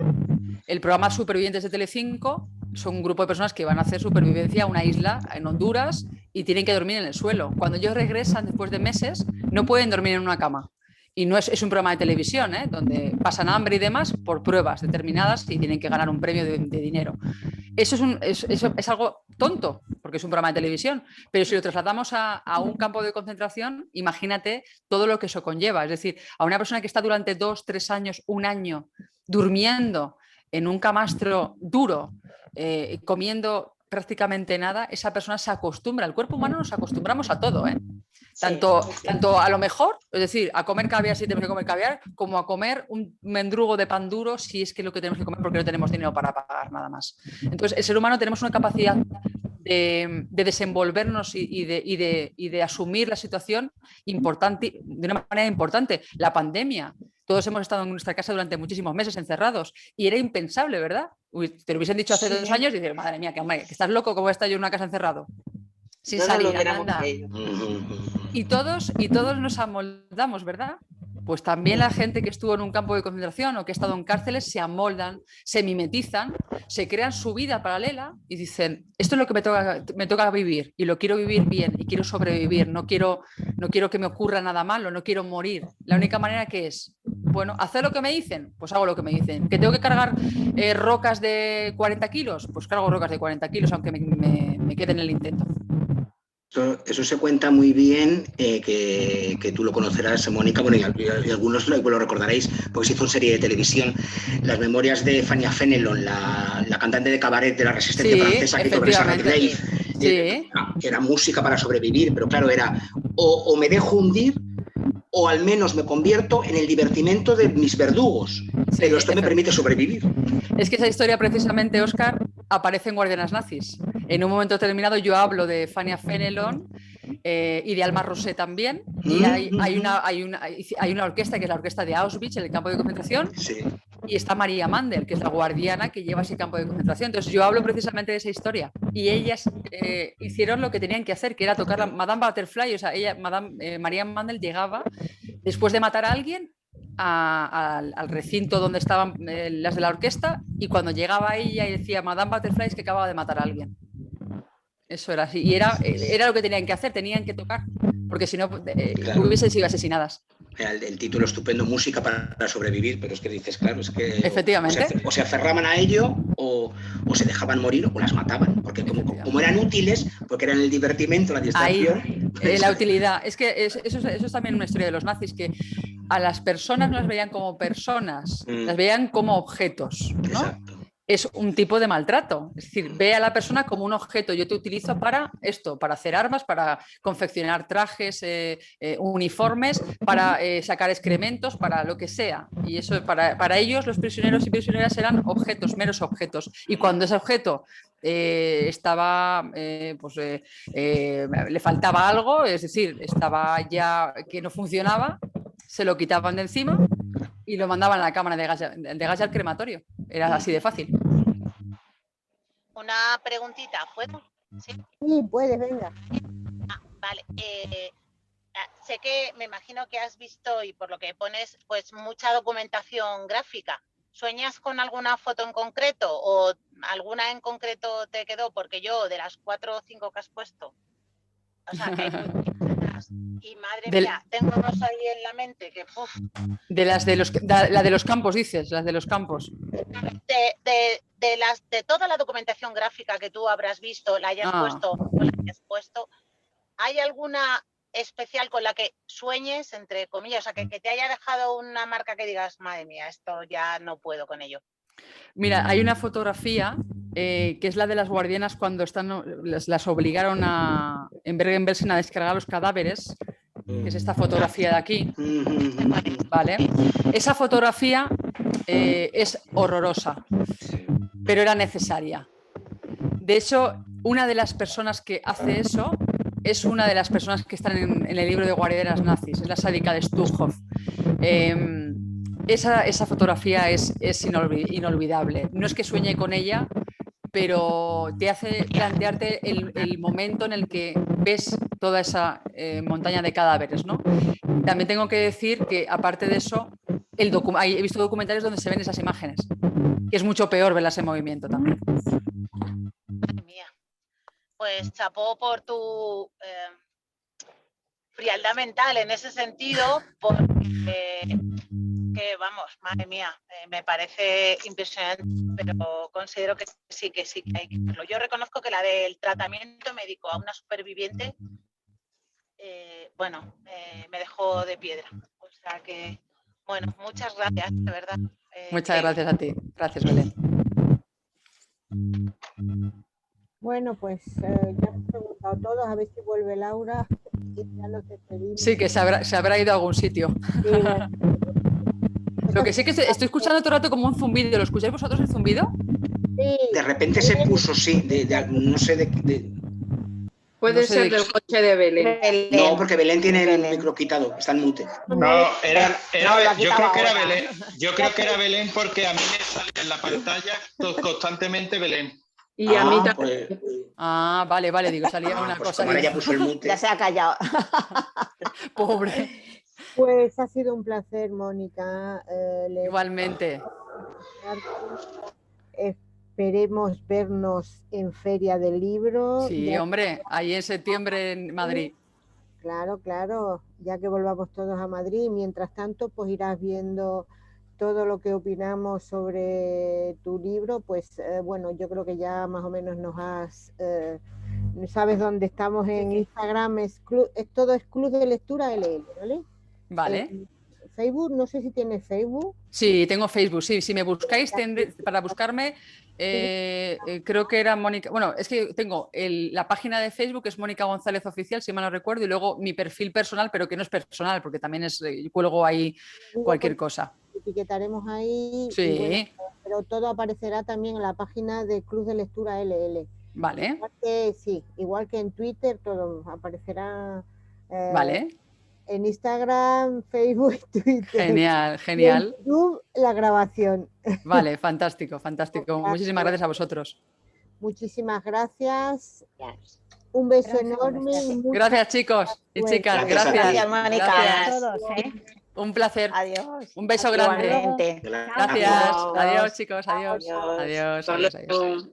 El programa Supervivientes de Telecinco son un grupo de personas que van a hacer supervivencia a una isla en Honduras y tienen que dormir en el suelo. Cuando ellos regresan después de meses, no pueden dormir en una cama. Y no es un programa de televisión, donde pasan hambre y demás por pruebas determinadas y tienen que ganar un premio de dinero. Eso es algo tonto, porque es un programa de televisión, pero si lo trasladamos a un campo de concentración, imagínate todo lo que eso conlleva. Es decir, a una persona que está durante 2, 3 años, 1 año, durmiendo en un camastro duro, comiendo prácticamente nada, esa persona se acostumbra. El cuerpo humano nos acostumbramos a todo, Tanto a lo mejor, es decir, a comer caviar si tenemos que comer caviar, como a comer un mendrugo de pan duro si es que lo que tenemos que comer porque no tenemos dinero para pagar nada más. Entonces, el ser humano tenemos una capacidad de desenvolvernos y de asumir la situación importante, de una manera importante. La pandemia, todos hemos estado en nuestra casa durante muchísimos meses encerrados y era impensable, ¿verdad? Te lo hubiesen dicho hace 2 años y dices, madre mía, que estás loco, ¿cómo voy a estar yo en una casa encerrado? Sin salir a nada. Y todos nos amoldamos, ¿verdad? Pues también la gente que estuvo en un campo de concentración o que ha estado en cárceles se amoldan, se mimetizan, se crean su vida paralela y dicen, esto es lo que me toca vivir y lo quiero vivir bien y quiero sobrevivir, no quiero que me ocurra nada malo, no quiero morir. La única manera que es, bueno, hacer lo que me dicen, pues hago lo que me dicen. ¿Que tengo que cargar rocas de 40 kilos? Pues cargo rocas de 40 kilos aunque me quede en el intento. Eso se cuenta muy bien, que tú lo conocerás, Mónica, bueno, y algunos lo recordaréis, porque se hizo una serie de televisión, las memorias de Fania Fenelon, la cantante de cabaret de la resistencia francesa, que hizo Vanessa Redgrave, era música para sobrevivir, pero claro, era o me dejo hundir o al menos me convierto en el divertimento de mis verdugos, pero esto me permite sobrevivir. Es que esa historia precisamente, Óscar, aparece en Guardianas Nazis. En un momento determinado yo hablo de Fania Fenelon y de Alma Rosé también, y hay una orquesta que es la orquesta de Auschwitz, en el campo de concentración, y está María Mandel, que es la guardiana que lleva ese campo de concentración. Entonces yo hablo precisamente de esa historia y ellas hicieron lo que tenían que hacer, que era tocar la Madame Butterfly. O sea, María Mandel llegaba después de matar a alguien al recinto donde estaban las de la orquesta, y cuando llegaba ella y decía Madame Butterfly es que acababa de matar a alguien. Eso era así, y era lo que tenían que hacer, tenían que tocar, porque si no hubiesen sido asesinadas. El título estupendo, música para sobrevivir, pero es que dices, claro, es que efectivamente o se aferraban a ello o se dejaban morir o las mataban, porque como eran útiles, porque eran el divertimento, la distracción. La utilidad, es que eso es también una historia de los nazis, que a las personas no las veían como personas, las veían como objetos, ¿no? Exacto. Es un tipo de maltrato, es decir, ve a la persona como un objeto. Yo te utilizo para esto, para hacer armas, para confeccionar trajes, uniformes, para sacar excrementos, para lo que sea. Y eso para ellos, los prisioneros y prisioneras eran objetos, meros objetos. Y cuando ese objeto le faltaba algo, es decir, estaba ya que no funcionaba, se lo quitaban de encima y lo mandaban a la cámara de gas al crematorio. Era así de fácil. Una preguntita, ¿puedo? Sí, puedes, venga. Vale. Sé que me imagino que has visto, y por lo que pones, pues mucha documentación gráfica. ¿Sueñas con alguna foto en concreto o alguna en concreto te quedó? Porque yo, de las 4 o 5 que has puesto, o sea, que hay muchas. Y madre mía, tengo dos ahí en la mente que... Uf. La de los campos, dices, las de los campos. De toda la documentación gráfica que tú habrás visto, la hayas puesto o la hayas puesto, ¿hay alguna especial con la que sueñes, entre comillas, o sea, que te haya dejado una marca que digas, madre mía, esto ya no puedo con ello? Mira, hay una fotografía que es la de las guardianas cuando las obligaron en Bergen-Belsen a descargar los cadáveres, que es esta fotografía de aquí. Vale. Esa fotografía es horrorosa, pero era necesaria. De hecho, una de las personas que hace eso es una de las personas que están en el libro de Guardianas Nazis, es la sádica de Stutthof. Esa fotografía es inolvidable. No es que sueñe con ella, pero te hace plantearte el momento en el que ves toda esa montaña de cadáveres, ¿no? También tengo que decir que, aparte de eso, he visto documentales donde se ven esas imágenes, que es mucho peor verlas en movimiento también. Madre mía. Pues chapó por tu frialdad mental en ese sentido, porque vamos, madre mía, me parece impresionante, pero considero que sí que hay que hacerlo. Yo reconozco que la del tratamiento médico a una superviviente, me dejó de piedra. O sea que, bueno, muchas gracias, de verdad. Muchas gracias a ti. Gracias, Belén. Bueno, pues ya hemos preguntado todos, a ver si vuelve Laura y ya nos despedimos. Sí, que se habrá ido a algún sitio. Sí, bueno. Lo que sí que estoy escuchando todo el rato como un zumbido. ¿Lo escucháis vosotros el zumbido? Sí. De repente se puso, sí, no sé de... Puede ser del coche de Belén. No, porque Belén tiene el micro quitado, está en mute. No, yo creo que era Belén. Yo creo que era Belén porque a mí me sale en la pantalla constantemente Belén. Y a mí también. Pues... vale, digo, salía una cosa. Ahora ya puso el mute. Ya se ha callado. Pobre. Pues ha sido un placer, Mónica. Igualmente. Esperemos vernos en Feria del Libro. Sí, hombre, ahí en septiembre en Madrid. Claro, ya que volvamos todos a Madrid. Mientras tanto, pues irás viendo todo lo que opinamos sobre tu libro. Pues bueno, yo creo que ya más o menos nos has... sabes dónde estamos en Instagram, todo es Club de Lectura LL, ¿vale? Vale. Facebook, no sé si tienes Facebook. Sí, tengo Facebook, sí. Si me buscáis, para buscarme, creo que era Mónica... Bueno, es que tengo la página de Facebook, que es Mónica González Oficial, si mal no recuerdo, y luego mi perfil personal, pero que no es personal, porque también cuelgo ahí cualquier cosa. Etiquetaremos ahí. Sí. Bueno, pero todo aparecerá también en la página de Club de Lectura LL. Vale. Igual que en Twitter, todo aparecerá. Vale. En Instagram, Facebook, Twitter. Genial. Y en YouTube, la grabación. Vale, fantástico. Muchísimas gracias a vosotros. Muchísimas gracias. Un beso enorme. Gracias, chicos y chicas. Gracias. Gracias, Mónica. Gracias. A todos, Un placer. Adiós. Un beso grande. Igualmente. Gracias. Adiós, chicos. Adiós. Adiós.